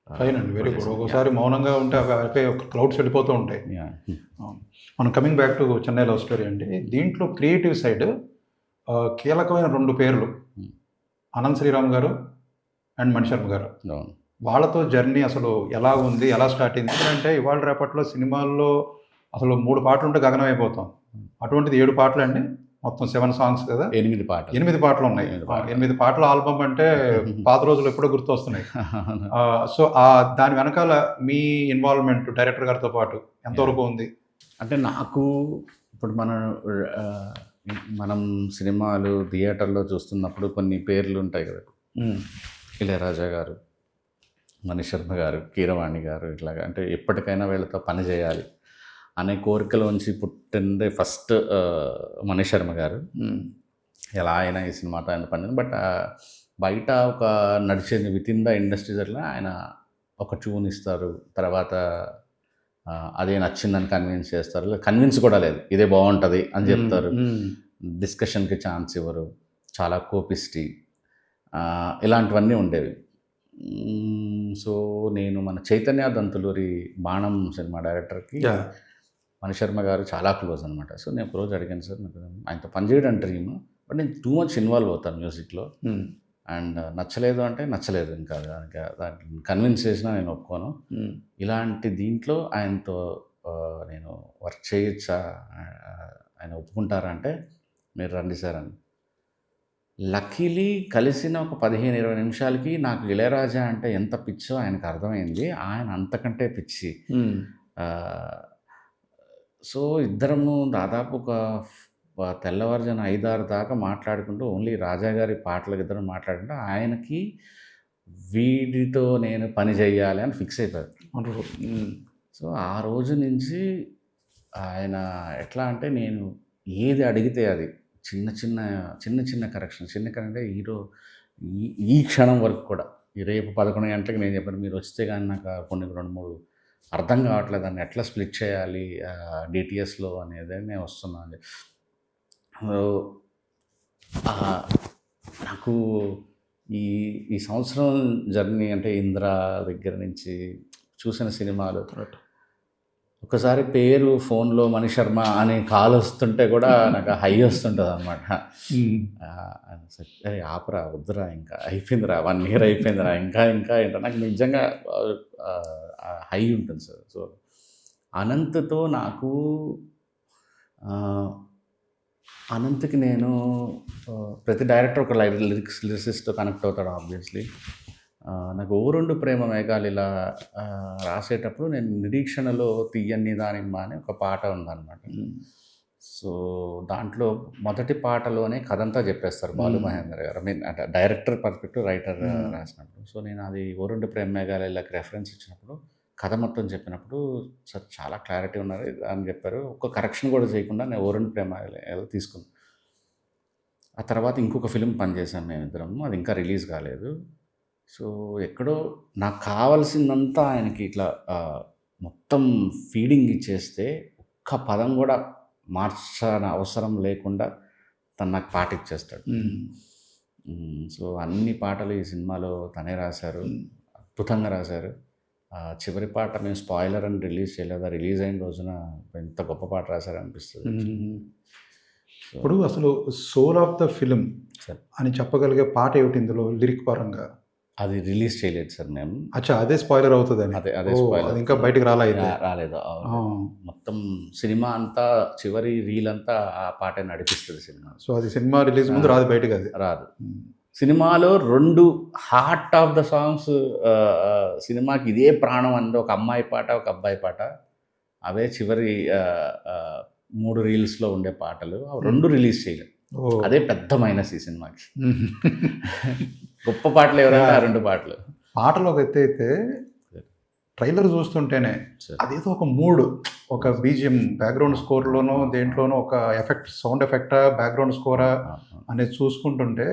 ఫైన్ అండి, వెరీ గుడ్. ఒకసారి మౌనంగా ఉంటే అవి క్లౌడ్స్ వెళ్ళిపోతూ ఉంటాయి. మనం coming back to Chennai love story అండి, దీంట్లో క్రియేటివ్ సైడ్ కీలకమైన 2 పేర్లు అనంత్ శ్రీరామ్ గారు అండ్ మణిశర్మ గారు. వాళ్ళతో జర్నీ అసలు ఎలా ఉంది, ఎలా స్టార్ట్ అయింది? ఎందుకంటే ఇవాళ రేపట్లో సినిమాల్లో అసలు 3 పాటలు ఉంటే గగనం అయిపోతాం, అటువంటిది 7 పాటలు అండి, మొత్తం 7 సాంగ్స్ కదా, 8 పాటలు ఉన్నాయి. 8 పాటల ఆల్బమ్ అంటే పాత రోజులు ఎప్పుడో గుర్తొస్తున్నాయి. సో దాని వెనకాల మీ ఇన్వాల్వ్మెంట్ డైరెక్టర్ గారితో పాటు ఎంతవరకు ఉంది? అంటే నాకు ఇప్పుడు మనం సినిమాలు థియేటర్లో చూస్తున్నప్పుడు కొన్ని పేర్లు ఉంటాయి కదా, ఇళయరాజా గారు, మణిశర్మ గారు, కీరవాణి గారు, ఇట్లాగా అంటే ఎప్పటికైనా వీళ్ళతో పని చేయాలి అనే కోరికలోంచి పుట్టిందే ఫస్ట్ మణిశర్మ గారు. ఎలా అయినా ఈ సినిమాతో ఆయన పని, బట్ బయట ఒక నడిచేది విత్ ఇన్ ద ఇండస్ట్రీస్ అట్లా ఆయన ఒక ట్యూన్ ఇస్తారు, తర్వాత అదే నచ్చిందని కన్విన్స్ చేస్తారు, కన్విన్స్ కూడా లేదు ఇదే బాగుంటుంది అని చెప్తారు, డిస్కషన్కి ఛాన్స్ ఇవ్వరు, చాలా కోపిస్టి, ఇలాంటివన్నీ ఉండేవి. సో నేను మన చైతన్య దంతులూరి బాణం సినిమా డైరెక్టర్కి మణిశర్మ గారు చాలా క్లోజ్ అనమాట. సో నేను ఒకరోజు అడిగాను, సార్ నాకు ఆయనతో పనిచేయడం డ్రీమ్, బట్ నేను టూ మచ్ ఇన్వాల్వ్ అవుతాను మ్యూజిక్లో, అండ్ నచ్చలేదు అంటే నచ్చలేదు, ఇంకా దాన్ని కన్విన్స్ చేసినా నేను ఒప్పుకోను, ఇలాంటి దీంట్లో ఆయనతో నేను వర్క్ చేయొచ్చా, ఆయన ఒప్పుకుంటారా అంటే మీరు రండి సార్ అని. లక్కీలీ కలిసిన ఒక 15-20 నిమిషాలకి నాకు ఇళయరాజా అంటే ఎంత పిచ్చో ఆయనకు అర్థమైంది, ఆయన అంతకంటే పిచ్చి. సో ఇద్దరము దాదాపు ఒక తెల్లవారుజాన 5-6 దాకా మాట్లాడుకుంటూ ఓన్లీ రాజా గారి పాటలకు ఇద్దరం మాట్లాడుకుంటూ ఆయనకి వీడితో నేను పని చేయాలి అని ఫిక్స్ అయిపోయారు. సో ఆ రోజు నుంచి ఆయన ఎట్లా అంటే నేను ఏది అడిగితే అది చిన్న చిన్న కరెక్షన్ అంటే హీరో ఈ క్షణం వరకు కూడా రేపు 11 గంటలకు నేను చెప్పాను మీరు వస్తే కానీ నాకు కొన్ని 2-3 అర్థం కావట్లేదు దాన్ని ఎట్లా స్ప్లిట్ చేయాలి డిటిఎస్లో అనేది నేను వస్తున్నాను. నాకు ఈ సంవత్సరం జర్నీ అంటే ఇంద్ర దగ్గర నుంచి చూసిన సినిమాలు, ఒకసారి పేరు ఫోన్లో మణిశర్మ అనే కాల్ వస్తుంటే కూడా నాకు హై వస్తుంటుంది అనమాట. అరే ఆపరా వద్దురా ఇంకా అయిపోయిందిరా 1 year అయిపోయిందిరా ఇంకా ఏంటో నాకు నిజంగా హై ఉంటుంది సార్. సో అనంత్తో నాకు అనంత్కి నేను ప్రతి డైరెక్టర్ ఒక లిరిసిస్ట్తో కనెక్ట్ అవుతాడు ఆబ్వియస్లీ. నాకు ఓ రెండు ప్రేమ మేఘాలు ఇలా రాసేటప్పుడు నేను నిరీక్షణలో తీయని దానిమ్మ అని ఒక పాట ఉందన్నమాట. సో దాంట్లో మొదటి పాటలోనే కథంతా చెప్పేస్తారు బాలు మహేందర్ గారు, అంటే డైరెక్టర్ పర్స్పెక్టివ్ రైటర్ రాసినప్పుడు. సో నేను అది ఓ రెండు ప్రేమ మేఘాలు ఇలాకి రెఫరెన్స్ ఇచ్చినప్పుడు కథ మొత్తం చెప్పినప్పుడు సార్ చాలా క్లారిటీ ఉన్నారు అని చెప్పారు. ఒక్క కరెక్షన్ కూడా చేయకుండా నేను ఓ రెండు ప్రేమ మేఘాలు తీసుకున్నాను. ఆ తర్వాత ఇంకొక ఫిలిం పనిచేశాను మేమిద్దరము, అది ఇంకా రిలీజ్ కాలేదు. సో ఎక్కడో నాకు కావాల్సిందంతా ఆయనకి ఇట్లా మొత్తం ఫీడింగ్ ఇచ్చేస్తే ఒక్క పదం కూడా మార్చని అవసరం లేకుండా తను నాకు పాట ఇచ్చేస్తాడు. సో అన్ని పాటలు ఈ సినిమాలో తనే రాశారు, అద్భుతంగా రాశారు. చివరి పాట మేము స్పాయిలర్ అని రిలీజ్ చేయలేదు, రిలీజ్ అయిన రోజున ఎంత గొప్ప పాట రాశారు అనిపిస్తుంది. ఇప్పుడు అసలు soul of the film sir అని చెప్పగలిగే పాట ఏమిటి ఇందులో లిరిక్ పరంగా? అది రిలీజ్ చేయలేదు సార్ మేము. అచ్చా, అదే స్పాయిలర్ అవుతుంది అని. అదే spoiler. అది ఇంకా బయటికి రాలేదు. రాలేదు. మొత్తం సినిమా అంతా చివరి రీల్ అంతా ఆ పాటే నడిపిస్తుంది సినిమా. సో అది సినిమా రిలీజ్ ముందు రాదు బయటకు, అది రాదు. సినిమాలో 2 హార్ట్ ఆఫ్ ద సాంగ్స్, సినిమాకి ఇదే ప్రాణం అండి, ఒక అమ్మాయి పాట, ఒక అబ్బాయి పాట. అవే చివరి 3 రీల్స్లో ఉండే పాటలు. 2 రిలీజ్ చేయలేదు. అదే పెద్ద మైనస్ ఈ సినిమాకి. గొప్ప పాటలు ఎవరైనా 2 పాటలు. పాటలు ఒక ఎత్తు అయితే ట్రైలర్ చూస్తుంటేనే అదేదో ఒక మూడ్, ఒక బీజిఎం బ్యాక్గ్రౌండ్ స్కోర్లోనో దేంట్లోనో ఒక ఎఫెక్ట్, సౌండ్ ఎఫెక్టా బ్యాక్గ్రౌండ్ స్కోరా అనేది చూసుకుంటుంటే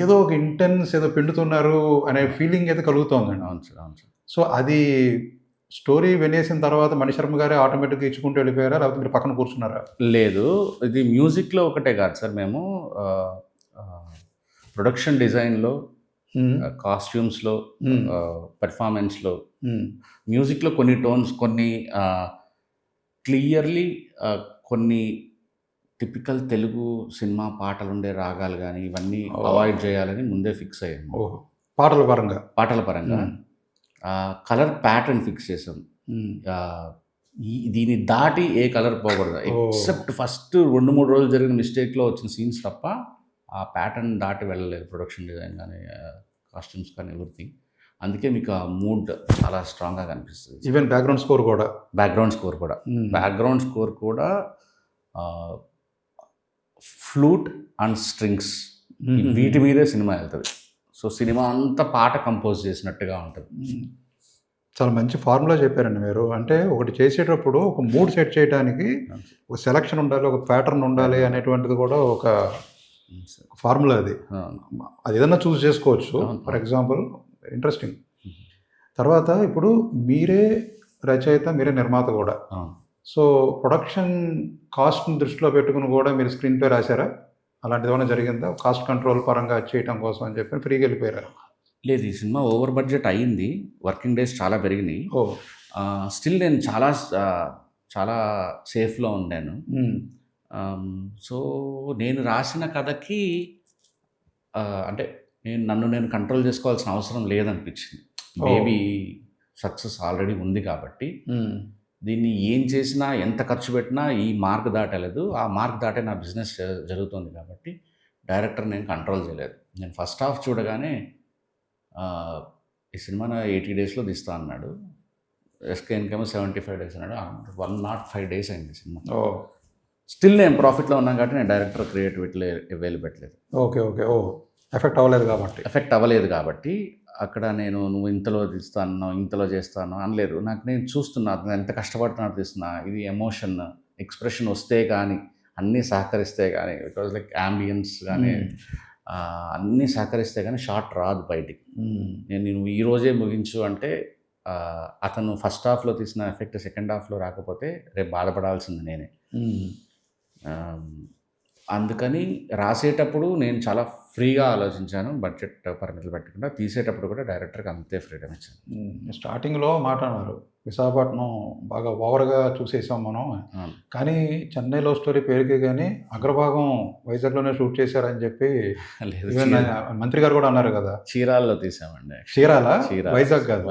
ఏదో ఒక ఇంటెన్స్ ఏదో పిండుతున్నారు అనే ఫీలింగ్ అయితే కలుగుతుందండి. అవును సార్, అవును సార్. సో అది స్టోరీ వినేసిన తర్వాత మణిశర్మ గారే ఆటోమేటిక్గా ఇచ్చుకుంటూ వెళ్ళిపోయారా, లేకపోతే మీరు పక్కన కూర్చున్నారా? లేదు, ఇది మ్యూజిక్లో ఒకటే కాదు సార్, మేము ప్రొడక్షన్ డిజైన్లో, కాస్ట్యూమ్స్లో, పెర్ఫార్మెన్స్లో, మ్యూజిక్లో కొన్ని టోన్స్, కొన్ని క్లియర్లీ కొన్ని టిపికల్ తెలుగు సినిమా పాటలు ఉండే రాగాలు కానీ ఇవన్నీ అవాయిడ్ చేయాలని ముందే ఫిక్స్ అయ్యాము. ఓహో, పాటల పరంగా కలర్ ప్యాటర్న్ ఫిక్స్ చేసాం. దీన్ని దాటి ఏ కలర్ పోకూడదు, ఎక్సెప్ట్ ఫస్ట్ 2-3 రోజులు జరిగిన మిస్టేక్లో వచ్చిన సీన్స్ తప్ప ఆ ప్యాటర్న్ దాటి వెళ్ళలేదు ప్రొడక్షన్ డిజైన్ కానీ కాస్ట్యూమ్స్ కానీ ఎవ్రీథింగ్. అందుకే మీకు ఆ మూడ్ చాలా స్ట్రాంగ్గా కనిపిస్తుంది. ఈవెన్ బ్యాక్గ్రౌండ్ స్కోర్ కూడా ఫ్లూట్ అండ్ స్ట్రింగ్స్, వీటి మీదే సినిమా వెళ్తుంది. సో సినిమా అంతా పాట కంపోజ్ చేసినట్టుగా ఉంటుంది. చాలా మంచి ఫార్ములా చెప్పారండి మీరు. అంటే ఒకటి చేసేటప్పుడు ఒక మూడ్ సెట్ చేయడానికి ఒక సెలక్షన్ ఉండాలి, ఒక ప్యాటర్న్ ఉండాలి అనేటువంటిది కూడా ఒక ఫార్ములా. అది ఏదన్నా చూస్ చేసుకోవచ్చు. For example, interesting. తర్వాత ఇప్పుడు మీరే రచయిత, మీరే నిర్మాత కూడా. సో ప్రొడక్షన్ కాస్ట్ని దృష్టిలో పెట్టుకుని కూడా మీరు స్క్రీన్ ప్లే రాశారా? అలాంటిది ఏమైనా జరిగిందా? కాస్ట్ కంట్రోల్ పరంగా చేయటం కోసం అని చెప్పి ఫ్రీగా వెళ్ళిపోయారా? లేదు, ఈ సినిమా ఓవర్ బడ్జెట్ అయ్యింది. వర్కింగ్ డేస్ చాలా పెరిగినాయి. స్టిల్ నేను చాలా సేఫ్లో ఉండాను. సో నేను రాసిన కథకి అంటే నన్ను నేను కంట్రోల్ చేసుకోవాల్సిన అవసరం లేదనిపించింది. మేబీ సక్సెస్ ఆల్రెడీ ఉంది కాబట్టి దీన్ని ఏం చేసినా, ఎంత ఖర్చు పెట్టినా ఈ మార్క్ దాటలేదు. ఆ మార్క్ దాటే నా బిజినెస్ జరుగుతుంది కాబట్టి డైరెక్టర్ నేను కంట్రోల్ చేయలేదు. నేను ఫస్ట్ హాఫ్ చూడగానే ఈ సినిమా 80 డేస్లో తీస్తా అన్నాడు. ఎస్కేఎన్కేమో 75 డేస్ అన్నాడు. 105 డేస్ అయింది సినిమా. స్టిల్ నేను ప్రాఫిట్లో ఉన్నాను కాబట్టి నేను డైరెక్టర్ క్రియేటివిటీలో వేలు పెట్టలేదు. ఓకే, ఎఫెక్ట్ అవ్వలేదు కాబట్టి అక్కడ నువ్వు ఇంతలో తీస్తాను, ఇంతలో చేస్తాను అనలేదు. నేను చూస్తున్నా ఎంత కష్టపడుతున్నాడు తీస్తున్నా. ఇది ఎమోషన్, ఎక్స్ప్రెషన్ వస్తే కానీ, అన్నీ సహకరిస్తే కానీ, ఇట్ వాజ్ లైక్ యాంబియన్స్ కానీ అన్నీ సహకరిస్తే కానీ షార్ట్ రాదు బయటికి. నేను ఈరోజే ముగించు అంటే అతను ఫస్ట్ హాఫ్లో తీసిన ఎఫెక్ట్ సెకండ్ హాఫ్లో రాకపోతే రేపు బాధపడాల్సింది నేనే. అందుకని రాసేటప్పుడు నేను చాలా ఫ్రీగా ఆలోచించాను, బడ్జెట్ పరిమితులు పెట్టకుండా. తీసేటప్పుడు కూడా డైరెక్టర్కి అంతే ఫ్రీడమ్ ఇచ్చాను. స్టార్టింగ్లో మాట అన్నారు, విశాఖపట్నం బాగా ఓవర్గా చూసేసాం మనం, కానీ చెన్నై లవ్ స్టోరీ పేరుకే కానీ అగ్రభాగం వైజాగ్లోనే షూట్ చేశారని చెప్పి మంత్రి గారు కూడా అన్నారు కదా. చీరాల్లో తీసామండి. వైజాగ్ కాదు.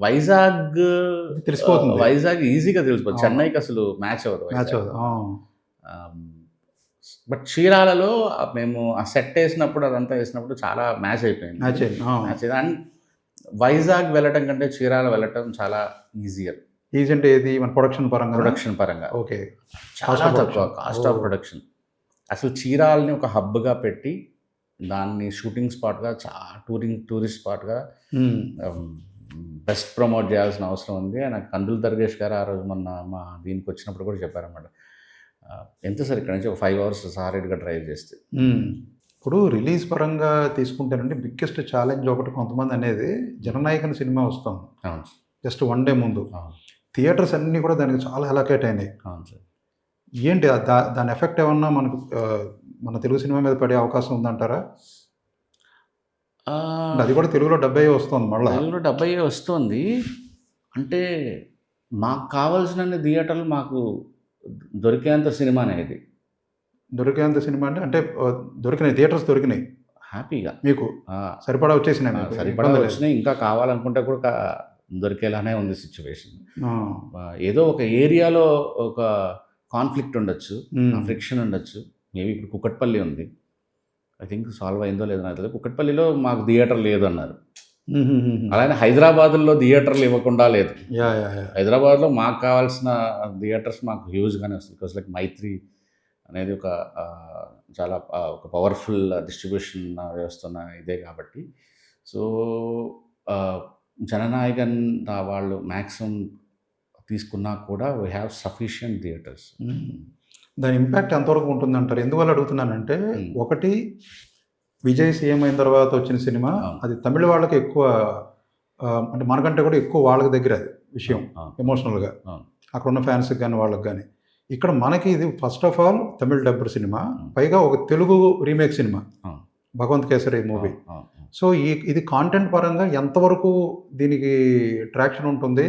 వైజాగ్ తెలిసిపోతుంది, వైజాగ్ ఈజీగా తెలిసిపోతుంది. చెన్నైకి అసలు మ్యాచ్ అవ్వదు. బట్ చీరాలలో మేము ఆ సెట్ వేసినప్పుడు, అదంతా వేసినప్పుడు చాలా మ్యాచ్ అయిపోయింది. అండ్ వైజాగ్ వెళ్ళటం కంటే చీరాల వెళ్ళటం చాలా ఈజియర్. ఈజీ అంటే ఏది? మన ప్రొడక్షన్ పరంగా ఓకే, చాలా తక్కువ కాస్ట్ ఆఫ్ ప్రొడక్షన్. అసలు చీరాలని ఒక హబ్గా పెట్టి దాన్ని షూటింగ్ స్పాట్గా, టూరిస్ట్ స్పాట్గా బెస్ట్ ప్రమోట్ చేయాల్సిన అవసరం ఉంది. నాకు కందులు దర్గేష్ గారు ఆ రోజు మా దీనికి వచ్చినప్పుడు కూడా చెప్పారన్నమాట. ఎంత సార్ ఇక్కడ నుంచి ఒక 5 hours సారీగా డ్రైవ్ చేస్తే. ఇప్పుడు రిలీజ్ పరంగా తీసుకుంటేనండి బిగ్గెస్ట్ ఛాలెంజ్ ఒకటి, కొంతమంది అనేది జననాయకన్ సినిమా వస్తాం జస్ట్ 1 day ముందు థియేటర్స్ అన్నీ కూడా దానికి చాలా అలొకేట్ అయినాయి. అవును సార్. ఏంటి దాని ఎఫెక్ట్ ఏమన్నా మనకు మన తెలుగు సినిమా మీద పడే అవకాశం ఉందంటారా? అది కూడా తెలుగులో 70 వస్తుంది, మళ్ళీ తెలుగులో 70 వస్తుంది. అంటే మాకు కావాల్సిన థియేటర్లు మాకు దొరికేంత సినిమానే ఇది. దొరికేంత సినిమా అంటే అంటే దొరికినాయి, థియేటర్స్ దొరికినాయి హ్యాపీగా మీకు, సరిపడా వచ్చేసినాయి మీకు, సరిపడా ఇబ్బంది లేదు. వచ్చినాయి. ఇంకా కావాలనుకుంటే కూడా దొరికేలానే ఉంది సిచ్యువేషన్. ఆ, ఏదో ఒక ఏరియాలో ఒక కాన్ఫ్లిక్ట్ ఉండొచ్చు, ఉమ్, ఫ్రిక్షన్ ఉండొచ్చు. మేబీ ఇప్పుడు కుక్కట్పల్లి ఉంది, ఐ థింక్ సాల్వ్ అయిందో లేదో నాకు తెలియదు. కుక్కట్పల్లిలో మాకు థియేటర్ లేదు అన్నారు. ఉమ్, ఉమ్, ఉమ్. అలానే హైదరాబాద్లో థియేటర్లు ఇవ్వకుండా లేదు. Yeah yeah yeah. హైదరాబాద్లో మాకు కావాల్సిన థియేటర్స్ మాకు హ్యూజ్గానే వస్తుంది. బికాస్ లైక్ మైత్రి అనేది ఒక చాలా ఒక పవర్ఫుల్ డిస్ట్రిబ్యూషన్ వ్యవస్థ ఉన్న ఇదే కాబట్టి. సో జననాయకన్ వాళ్ళు మ్యాక్సిమం తీసుకున్నా కూడా వీ హ్యావ్ సఫిషియంట్ థియేటర్స్. దాని ఇంపాక్ట్ ఎంతవరకు ఉంటుంది అంటారు? ఎందువల్ల అడుగుతున్నానంటే, Hmm. ఒకటి విజయ్ సీఎం అయిన తర్వాత వచ్చిన సినిమా, అవును. అది తమిళ వాళ్ళకి ఎక్కువ అంటే మనకంటే కూడా ఎక్కువ వాళ్ళకి దగ్గర అది విషయం ఎమోషనల్గా, అవును. అక్కడ ఉన్న ఫ్యాన్స్కి కానీ వాళ్ళకి కానీ. ఇక్కడ మనకి ఇది ఫస్ట్ ఆఫ్ ఆల్ తమిళ డబ్బర్ సినిమా, Hmm. పైగా ఒక తెలుగు రీమేక్ సినిమా, అవును. భగవంత్ కేసరి మూవీ. సో ఇది కాంటెంట్ పరంగా ఎంతవరకు దీనికి ట్రాక్షన్ ఉంటుంది,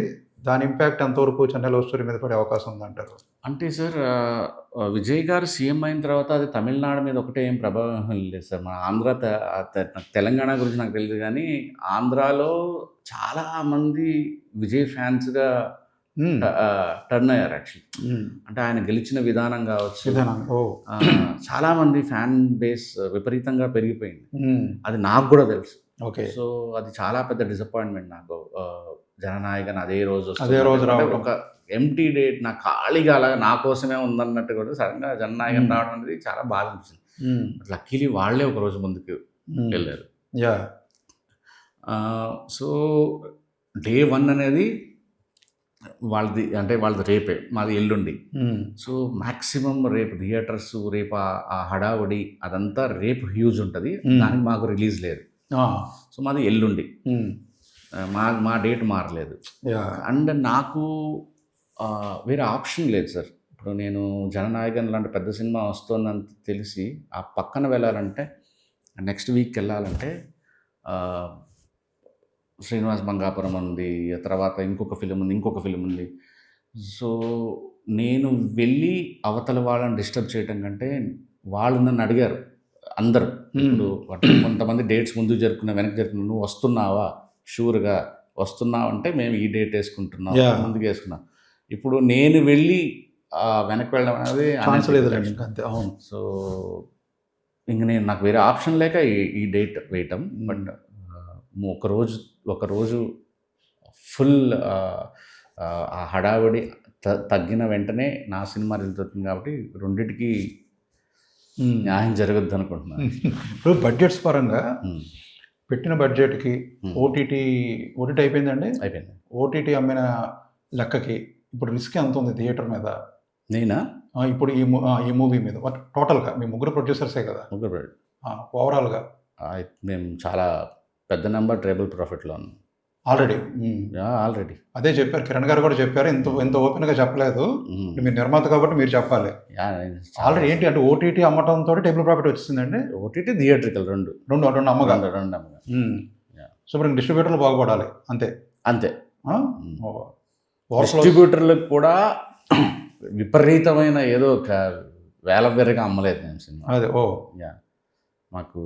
దాని ఇంపాక్ట్ ఎంతవరకు చెన్నై లవ్ స్టోరీ మీద పడే అవకాశం ఉందంటారు? అంటే సార్ విజయ్ గారు సీఎం అయిన తర్వాత అది తమిళనాడు మీద ఒకటే ఏం ప్రభావం లేదు సార్. మన ఆంధ్ర తెలంగాణ గురించి నాకు తెలియదు కానీ ఆంధ్రాలో చాలామంది విజయ్ ఫ్యాన్స్గా Hmm. టర్న్ అయ్యారు యాక్చువల్లీ. Hmm. అంటే ఆయన గెలిచిన విధానం కావచ్చు, విధానం. ఓ. చాలామంది ఫ్యాన్ బేస్ విపరీతంగా పెరిగిపోయింది. Hmm. అది నాకు కూడా తెలుసు. ఓకే. సో అది చాలా పెద్ద డిసప్పాయింట్మెంట్ నాకు. జననాయకన్ అదే రోజు అదే రోజు వస్తుంది. అంటే రావడం. ఒక ఎంటీ డేట్ నా ఖాళీగా అలాగా నా కోసమే ఉందన్నట్టు కూడా సడన్గా జననాయకన్ Hmm. రావడం అనేది చాలా బాధ అనిపించింది. Hmm. లక్కీలీ వాళ్ళే ఒక రోజు ముందుకు Hmm. వెళ్ళారు. యా. సో డే 1 అనేది వాళ్ళది, అంటే వాళ్ళది రేపే, మాది ఎల్లుండి. Hmm. సో మ్యాక్సిమం రేపు థియేటర్స్, రేపు ఆ హడావుడి అదంతా రేపు హ్యూజ్ ఉంటుంది. Hmm. దానికి మాకు రిలీజ్ లేదు. Ah. సో మాది ఎల్లుండి. Hmm. మా డేట్ మారలేదు. యా. అండ్ నాకు వేరే ఆప్షన్ లేదు సార్. ఇప్పుడు నేను జననాయకన్ లాంటి పెద్ద సినిమా వస్తుందని తెలిసి ఆ పక్కన వెళ్ళాలంటే, నెక్స్ట్ వీక్ వెళ్ళాలంటే శ్రీనివాస్ మంగాపురం ఉంది, ఆ తర్వాత ఇంకొక ఫిలిం ఉంది. సో నేను వెళ్ళి అవతల వాళ్ళని డిస్టర్బ్ చేయటం కంటే, వాళ్ళు నన్ను అడిగారు అందరూ. ఇప్పుడు కొంతమంది డేట్స్ ముందు జరుపుకున్నా, వెనక్కి జరుపుకున్నా, నువ్వు వస్తున్నావా, షూర్గా వస్తున్నావు అంటే మేము ఈ డేట్ వేసుకుంటున్నాం, Yeah. ముందుకు వేసుకున్నాం. ఇప్పుడు నేను వెళ్ళి వెనక్కి వెళ్ళడం అనేది ఛాన్స్ లేదులేండి ఇంకా, అంతే. అవును. సో ఇంక నాకు వేరే ఆప్షన్ లేక ఈ డేట్ వేయటం. బట్ ఒకరోజు ఫుల్ ఆ హడావుడి తగ్గిన వెంటనే నా సినిమా రిలీజ్ అవుతుంది కాబట్టి రెండిటికి న్యాయం జరగద్దు అనుకుంటున్నాను. ఇప్పుడు బడ్జెట్స్ పరంగా Hmm. పెట్టిన బడ్జెట్కి ఓటీటీ అయిపోయిందండి. అయిపోయింది. ఓటీటీ అమ్మిన లెక్కకి ఇప్పుడు రిస్క్ ఎంత ఉంది థియేటర్ మీద? నేనా ఇప్పుడు ఈ మూవీ మీద టోటల్గా మీ ముగ్గురు ప్రొడ్యూసర్సే కదా, ముగ్గురు ఓవరాల్గా మేము చాలా పెద్ద నెంబర్ ట్రేబుల్ ప్రాఫిట్లో ఉన్నాం ఆల్రెడీ. ఆల్రెడీ. అదే చెప్పారు, కిరణ్ గారు కూడా చెప్పారు. ఎంత ఓపెన్గా చెప్పలేదు. మీరు నిర్మాత కాబట్టి మీరు చెప్పాలి. ఆల్రెడీ ఏంటి అంటే ఓటీటీ అమ్మటంతో టేబుల్ ప్రాఫిట్ వచ్చిందండి. ఓటీటీ థియేట్రికల్ రెండు అమ్మగారు. రెండు. సో ఇప్పుడు డిస్ట్రిబ్యూటర్లు బాగుపడాలి అంతే. అంతే. ఓవర్ఫ్లో డిస్ట్రిబ్యూటర్లకు కూడా విపరీతమైన ఏదో ఒక వేల వేరగా అమ్మలేదు మేము సినిమా. అదే. మాకు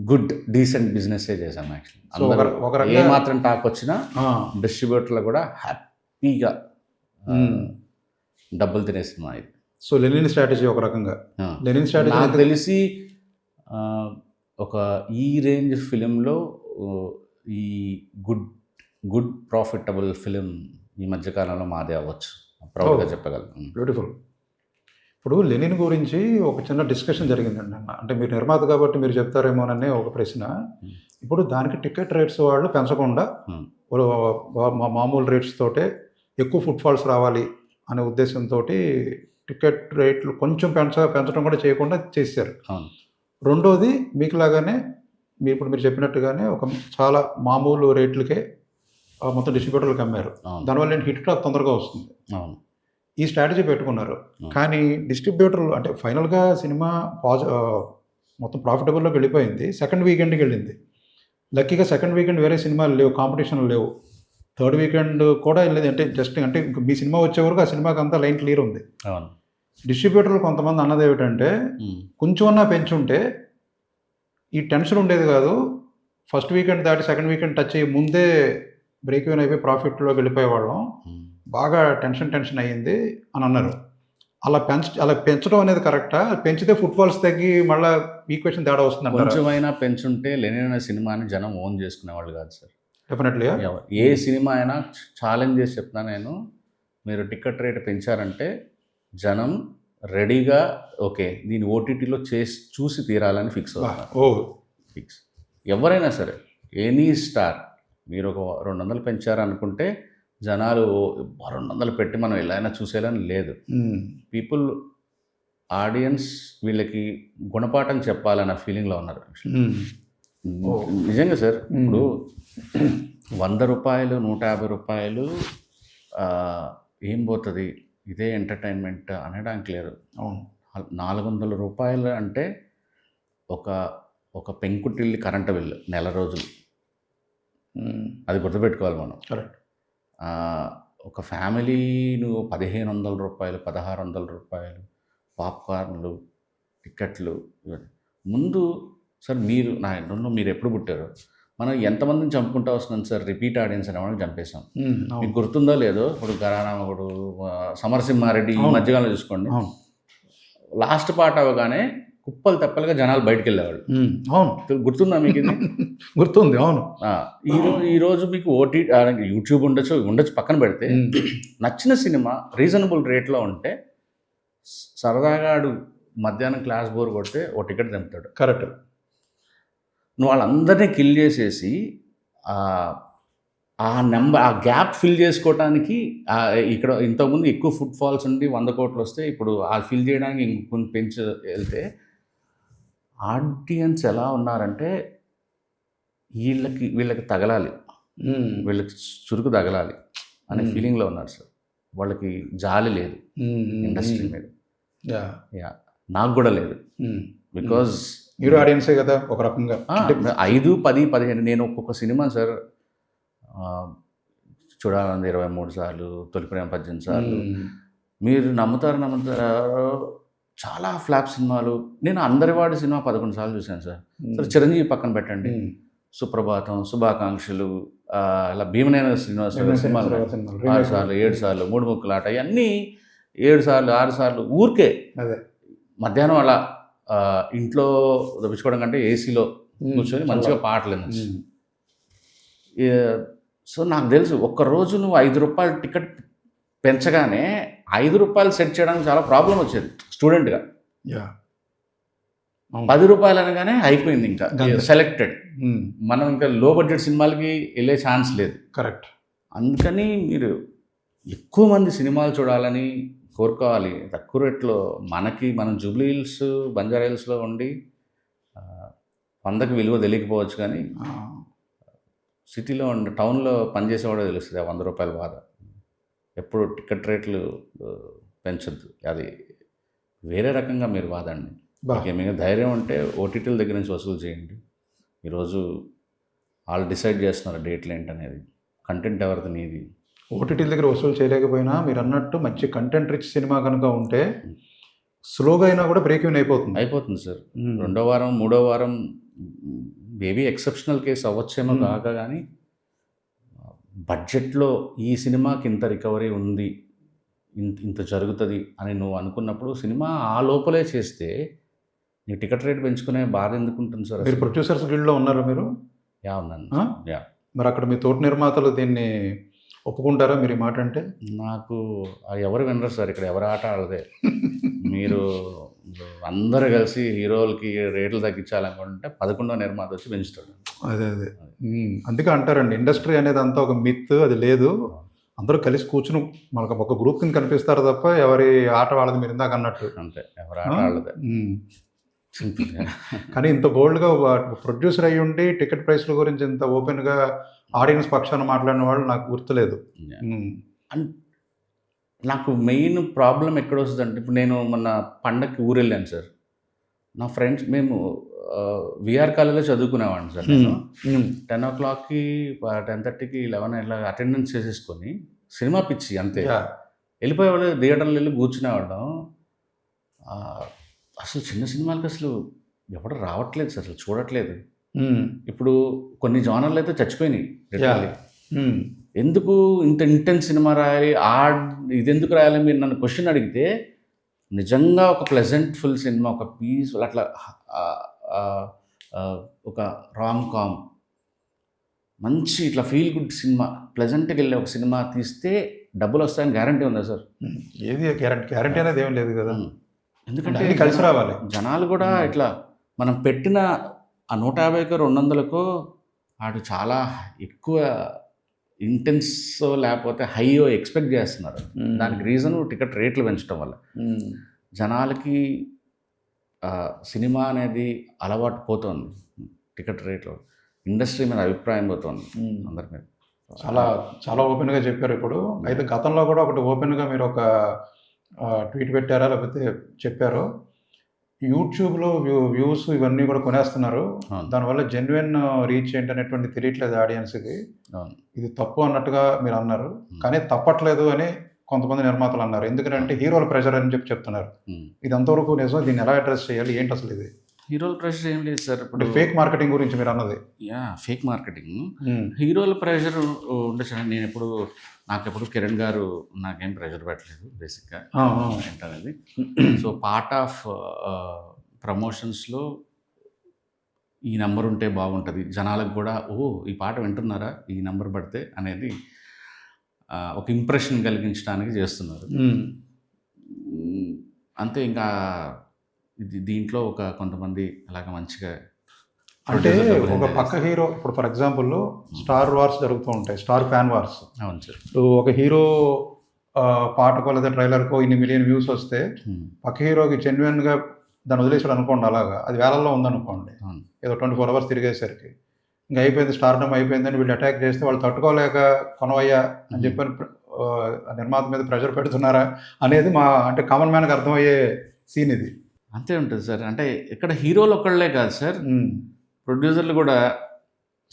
గుడ్ డీసెంట్ బిజినెస్సే చేసాము యాక్చువల్లీ. సో ఒక ఏ రకంగా మాత్రం టాక్ వచ్చినా డిస్ట్రిబ్యూటర్లు కూడా హ్యాపీగా డబ్బులు తినే సినిమా ఇది. సో లెనిన్ స్ట్రాటజీ ఒక రకంగా. లెనిన్ నాకు స్ట్రాటజీ తెలిసి ఒక ఈ రేంజ్ ఫిలింలో ఈ గుడ్ ప్రాఫిటబుల్ ఫిలిం ఈ మధ్యకాలంలో మాదే అవ్వచ్చు, ప్రౌడ్గా చెప్పగలను. బ్యూటిఫుల్. ఇప్పుడు లెనిన్ గురించి ఒక చిన్న డిస్కషన్ జరిగిందండి అన్న. అంటే మీరు నిర్మాత కాబట్టి మీరు చెప్తారేమోననే ఒక ప్రశ్న. ఇప్పుడు దానికి టికెట్ రేట్స్ వాళ్ళు పెంచకుండా మామూలు రేట్స్ తోటే ఎక్కువ ఫుట్ఫాల్స్ రావాలి అనే ఉద్దేశంతో టికెట్ రేట్లు కొంచెం పెంచడం కూడా చేయకుండా చేశారు. రెండోది మీకులాగానే మీరు చెప్పినట్టుగానే ఒక చాలా మామూలు రేట్లకే మొత్తం డిస్ట్రిబ్యూటర్లకు అమ్మారు. దానివల్ల హిట్ టాక్ తొందరగా వస్తుంది. ఈ స్ట్రాటజీ పెట్టుకున్నారు. కానీ డిస్ట్రిబ్యూటర్లు అంటే ఫైనల్గా సినిమా మొత్తం ప్రాఫిటబుల్లోకి వెళ్ళిపోయింది. సెకండ్ వీకెండ్కి వెళ్ళింది. లక్కీగా సెకండ్ వీకెండ్ వేరే సినిమాలు లేవు, కాంపిటీషన్లు లేవు. థర్డ్ వీకెండ్ కూడా వెళ్ళేది అంటే జస్ట్ అంటే ఇంక మీ సినిమా వచ్చే వరకు ఆ సినిమాకి అంతా లైన్ క్లియర్ ఉంది. అవును. డిస్ట్రిబ్యూటర్లు కొంతమంది అన్నది ఏమిటంటే కొంచెం అన్నా పెంచుంటే ఈ టెన్షన్ ఉండేది కాదు, ఫస్ట్ వీకెండ్ దాటి సెకండ్ వీకెండ్ టచ్ అయ్యి ముందే బ్రేక్ ఈవెన్ అయిపోయి ప్రాఫిట్లోకి వెళ్ళిపోయేవాళ్ళం, బాగా టెన్షన్ అయ్యింది అని అన్నారు. అలా పెంచడం అనేది కరెక్టా? పెంచితే ఫుట్ఫాల్స్ తగ్గి మళ్ళీ ఈక్వేషన్ తేడా వస్తుంది. కొంచెమైనా పెంచుంటే లెనిన్ అనే సినిమాని జనం ఓన్ చేసుకునేవాళ్ళు కాదు సార్. డెఫినెట్లీ. ఏ సినిమా అయినా ఛాలెంజ్ చేసి చెప్తున్నా నేను, మీరు టికెట్ రేట్ పెంచారంటే జనం రెడీగా ఓకే దీన్ని ఓటీటీలో చూసి తీరాలని ఫిక్స్ అవుతారు. ఫిక్స్. ఎవరైనా సరే ఎనీ స్టార్ మీరు ఒక 200 పెంచారనుకుంటే జనాలు 200 పెట్టి మనం ఎలా అయినా చూసేయాలని లేదు. పీపుల్ ఆడియన్స్ వీళ్ళకి గుణపాఠం చెప్పాలన్న ఫీలింగ్లో ఉన్నారు. నిజంగా సార్, ఇప్పుడు 100 రూపాయలు 150 రూపాయలు ఏం పోతుంది, ఇదే ఎంటర్టైన్మెంట్ అనడానికి లేదు. 400 రూపాయలు అంటే ఒక పెంకుటిల్లి కరెంటు బిల్లు నెల రోజులు, అది గుర్తుపెట్టుకోవాలి మనం. కరెక్ట్. ఒక ఫ్యామిలీ నువ్వు 1500 రూపాయలు 1600 రూపాయలు పాప్కార్న్లు టికెట్లు. ముందు సార్ మీరు ఎప్పుడు పుట్టారు, మనం ఎంతమందిని చంపుకుంటూ వస్తున్నాం సార్, రిపీట్ ఆడియన్స్ అనేవాళ్ళని చంపేశాం. మీకు గుర్తుందో లేదో, ఇప్పుడు గరానామకుడు సమరసింహారెడ్డి ఈ మధ్యకాలంలో చూసుకోండి, లాస్ట్ పార్ట్ అవగానే కుప్పలు తెప్పలుగా జనాలు బయటకు వెళ్ళేవాళ్ళు. అవును, గుర్తుందా మీకు ఇది? గుర్తుంది. అవును. ఈరోజు మీకు యూట్యూబ్ ఉండొచ్చు పక్కన పెడితే, నచ్చిన సినిమా రీజనబుల్ రేట్లో ఉంటే సరదాగా మధ్యాహ్నం క్లాస్ బోర్ కొడితే ఓ టికెట్ తెంపుతాడు. కరెక్ట్. నువ్వు వాళ్ళందరినీ కిల్ చేసేసి ఆ గ్యాప్ ఫిల్ చేసుకోవడానికి ఇక్కడ ఇంతకుముందు ఎక్కువ ఫుట్ ఫాల్స్ ఉండి 100 కోట్లు వస్తే ఇప్పుడు ఆ ఫిల్ చేయడానికి ఇంకొన్ని పెంచి వెళ్తే ఆడియన్స్ ఎలా ఉన్నారంటే వీళ్ళకి తగలాలి, వీళ్ళకి చురుకు తగలాలి అనే ఫీలింగ్లో ఉన్నారు సార్. వాళ్ళకి జాలి లేదు ఇండస్ట్రీ మీద. నాకు కూడా లేదు. బికాజ్ మీరు ఆడియన్సే కదా ఒక రకంగా. 5, 10, 15 నేను ఒక్కొక్క సినిమా సార్ చూడాలని 23 సార్లు, తొలి ప్రేమ 18 సార్లు. మీరు నమ్ముతారో చాలా ఫ్లాప్ సినిమాలు. నేను అందరివాడి సినిమా 11 సార్లు చూశాను సార్. సరే చిరంజీవి పక్కన పెట్టండి, సుప్రభాతం, శుభాకాంక్షలు, అలా భీమనేన శ్రీనివాస సినిమాలు 6 సార్లు 7 సార్లు, 3 ముక్కలాట, ఇవన్నీ 7 సార్లు 6 సార్లు ఊరికే. మధ్యాహ్నం అలా ఇంట్లో దప్పించుకోవడం కంటే ఏసీలో కూర్చొని మంచిగా పాటలు వినొచ్చు. సో నాకు తెలుసు, ఒక్కరోజు నువ్వు 5 రూపాయలు టికెట్ పెంచగానే 5 రూపాయలు సెట్ చేయడానికి చాలా ప్రాబ్లం వచ్చేది స్టూడెంట్గా. 10 రూపాయలు అనగానే అయిపోయింది, ఇంకా సెలెక్టెడ్. మనం ఇంకా లో బడ్జెట్ సినిమాలకి వెళ్ళే ఛాన్స్ లేదు. కరెక్ట్. అందుకని మీరు ఎక్కువ మంది సినిమాలు చూడాలని కోరుకోవాలి తక్కువ రేట్లో. మనం జూబ్లీ హిల్స్, బంజారా హిల్స్లో ఉండి 100కి విలువ తెలియకపోవచ్చు, కానీ సిటీలో టౌన్లో పనిచేసేవాడే తెలుస్తుంది 100 రూపాయల బాధ. ఎప్పుడు టికెట్ రేట్లు పెంచొద్దు, అది వేరే రకంగా మీరు వాదండి. మీకు ధైర్యం ఉంటే ఓటీటీల దగ్గర నుంచి వసూలు చేయండి. ఈరోజు వాళ్ళు డిసైడ్ చేస్తున్నారు డేట్లు ఏంటనేది. కంటెంట్ ఎవరిది, నీది. ఓటీటీల దగ్గర వసూలు చేయలేకపోయినా మీరు అన్నట్టు మంచి కంటెంట్ రిచ్ సినిమా కనుక ఉంటే స్లోగా అయినా కూడా బ్రేక్ ఈవెన్ అయిపోతుంది సార్. 2వ వారం 3వ వారం మేబీ ఎక్సెప్షనల్ కేసు అవ్వచ్చేమో కాక, కానీ బడ్జెట్లో ఈ సినిమాకి ఇంత రికవరీ ఉంది, ఇంత జరుగుతుంది అని నువ్వు అనుకున్నప్పుడు సినిమా ఆ లోపలే చేస్తే నీ టికెట్ రేట్ పెంచుకునే బాధ ఎందుకు ఉంటుంది సార్? మీరు ప్రొడ్యూసర్స్ గిల్డ్లో ఉన్నారు మీరు? ఉన్నాను. మరి అక్కడ మీ తోటి నిర్మాతలు దీన్ని ఒప్పుకుంటారా మీరు ఈ మాట అంటే? నాకు ఎవరు వినరు సార్, ఇక్కడ ఎవరి ఆట ఆడదే. మీరు అందరూ కలిసి హీరోలకి రేట్లు తగ్గించాలనుకుంటే 11వ నిర్మాత వచ్చి పెంచుతాడు. అదే అందుకే అంటారండి, ఇండస్ట్రీ అనేది అంతా ఒక మిత్, అది లేదు. అందరూ కలిసి కూర్చుని మనకు ఒక గ్రూప్ కింద కనిపిస్తారు తప్ప ఎవరి ఆట వాళ్ళది, మీరు ఇందాక అన్నట్టు. అంతే, ఎవరి ఆట వాళ్ళదే. కానీ ఇంత బోల్డ్గా ప్రొడ్యూసర్ అయ్యి ఉండి టికెట్ ప్రైస్ల గురించి ఇంత ఓపెన్గా ఆడియన్స్ పక్షాన మాట్లాడిన వాళ్ళు నాకు గుర్తులేదు. నాకు మెయిన్ ప్రాబ్లం ఎక్కడ వస్తుందంటే, ఇప్పుడు నేను మొన్న పండగకి ఊరు వెళ్ళాను సార్. నా ఫ్రెండ్స్ మేము విఆర్ కాలేజ్లో చదువుకునేవాడిని సార్ నేను. 10 o'clockకి 10:30కి 11 ఇట్లా అటెండెన్స్ చేసేసుకొని సినిమా పిచ్చి అంతే. వెళ్ళిపోయేవాళ్ళు, థియేటర్లో వెళ్ళి కూర్చునేవాళ్ళం. అసలు చిన్న సినిమాలకి అసలు ఎవడు రావట్లేదు సార్, అసలు చూడట్లేదు. ఇప్పుడు కొన్ని జానర్లు అయితే చచ్చిపోయినాయి literally. ఎందుకు ఇంత ఇంటెన్స్ సినిమా రాయాలి, ఇదెందుకు రాయాలి మీరు నన్ను క్వశ్చన్ అడిగితే, నిజంగా ఒక ప్లెజెంట్ఫుల్ సినిమా, ఒక పీస్ఫుల్ అట్లా ఒక రామ్ కామ్ మంచి ఇట్లా ఫీల్ గుడ్ సినిమా, ప్లెజెంట్గా వెళ్ళే ఒక సినిమా తీస్తే డబ్బులు వస్తాయని గ్యారంటీ ఉందా సార్? ఏది గ్యారంటీ అనేది ఏం లేదు కదా. ఎందుకంటే కలిసి రావాలి. జనాలు కూడా ఇట్లా మనం పెట్టిన ఆ 150కో 200కో వాడు చాలా ఎక్కువ ఇంటెన్స్ లేకపోతే హైయో ఎక్స్పెక్ట్ చేస్తున్నారు. దానికి రీజన్ టికెట్ రేట్లు పెంచడం వల్ల జనాలకి సినిమా అనేది అలవాటు పోతుంది. టికెట్ రేట్లు, ఇండస్ట్రీ మీద అభిప్రాయం పోతుంది అందరి మీద. చాలా చాలా ఓపెన్గా చెప్పారు. ఇప్పుడు అయితే గతంలో కూడా ఒకటి ఓపెన్గా మీరు ఒక ట్వీట్ పెట్టారా లేకపోతే చెప్పారు, యూట్యూబ్లో వ్యూస్ ఇవన్నీ కూడా కొనేస్తున్నారు, దానివల్ల జెన్యున్ రీచ్ ఏంటనేటువంటి తెలియట్లేదు ఆడియన్స్కి, ఇది తప్పు అన్నట్టుగా మీరు అన్నారు. కానీ తప్పట్లేదు అని కొంతమంది నిర్మాతలు అన్నారు. ఎందుకంటే హీరోల ప్రెషర్ అని చెప్తున్నారు. ఇది అంతవరకు నిజం, దీన్ని ఎలా అడ్రస్ చేయాలి, ఏంటి అసలు ఇది? హీరోల ప్రెషర్ ఏం లేదు సార్. ఇప్పుడు ఫేక్ మార్కెటింగ్ గురించి మీరు అన్నది. ఫేక్ మార్కెటింగ్, హీరోల ప్రెషర్ ఉండే సార్. నేను ఎప్పుడు నాకెప్పుడు కిరణ్ గారు నాకేం ప్రెషర్ పెట్టలేదు బేసిక్గా ఏంటనేది. సో పార్ట్ ఆఫ్ ప్రమోషన్స్లో ఈ నెంబర్ ఉంటే బాగుంటుంది, జనాలకు కూడా ఈ పాట వింటున్నారా ఈ నెంబర్ పడితే అనేది ఒక ఇంప్రెషన్ కలిగించడానికి చేస్తున్నారు అంతే. ఇంకా దీంట్లో ఒక కొంతమంది అలాగ మంచిగా అంటే ఒక పక్క హీరో, ఇప్పుడు ఫర్ ఎగ్జాంపుల్ స్టార్ వార్స్ జరుగుతూ ఉంటాయి, స్టార్ ఫ్యాన్ వార్స్. అవును సార్. ఇప్పుడు ఒక హీరో పాటకో లేదా ట్రైలర్కో ఇన్ని మిలియన్ వ్యూస్ వస్తే పక్క హీరోకి జెన్యున్గా దాన్ని వదిలేసాడు అనుకోండి, అలాగా అది వేలల్లో ఉందనుకోండి, ఏదో 24 hours తిరిగేసరికి ఇంకా అయిపోయింది, స్టార్డమ్ అయిపోయిందని వీళ్ళు అటాక్ చేస్తే వాళ్ళు తట్టుకోలేక కొనవయ్యా అని చెప్పని నిర్మాత మీద ప్రెషర్ పెడుతున్నారా అనేది అంటే కామన్ మ్యాన్కి అర్థమయ్యే సీన్ ఇది. అంతే ఉంటుంది సార్. అంటే ఇక్కడ హీరోలు ఒకళ్ళే కాదు సార్, ప్రొడ్యూసర్లు కూడా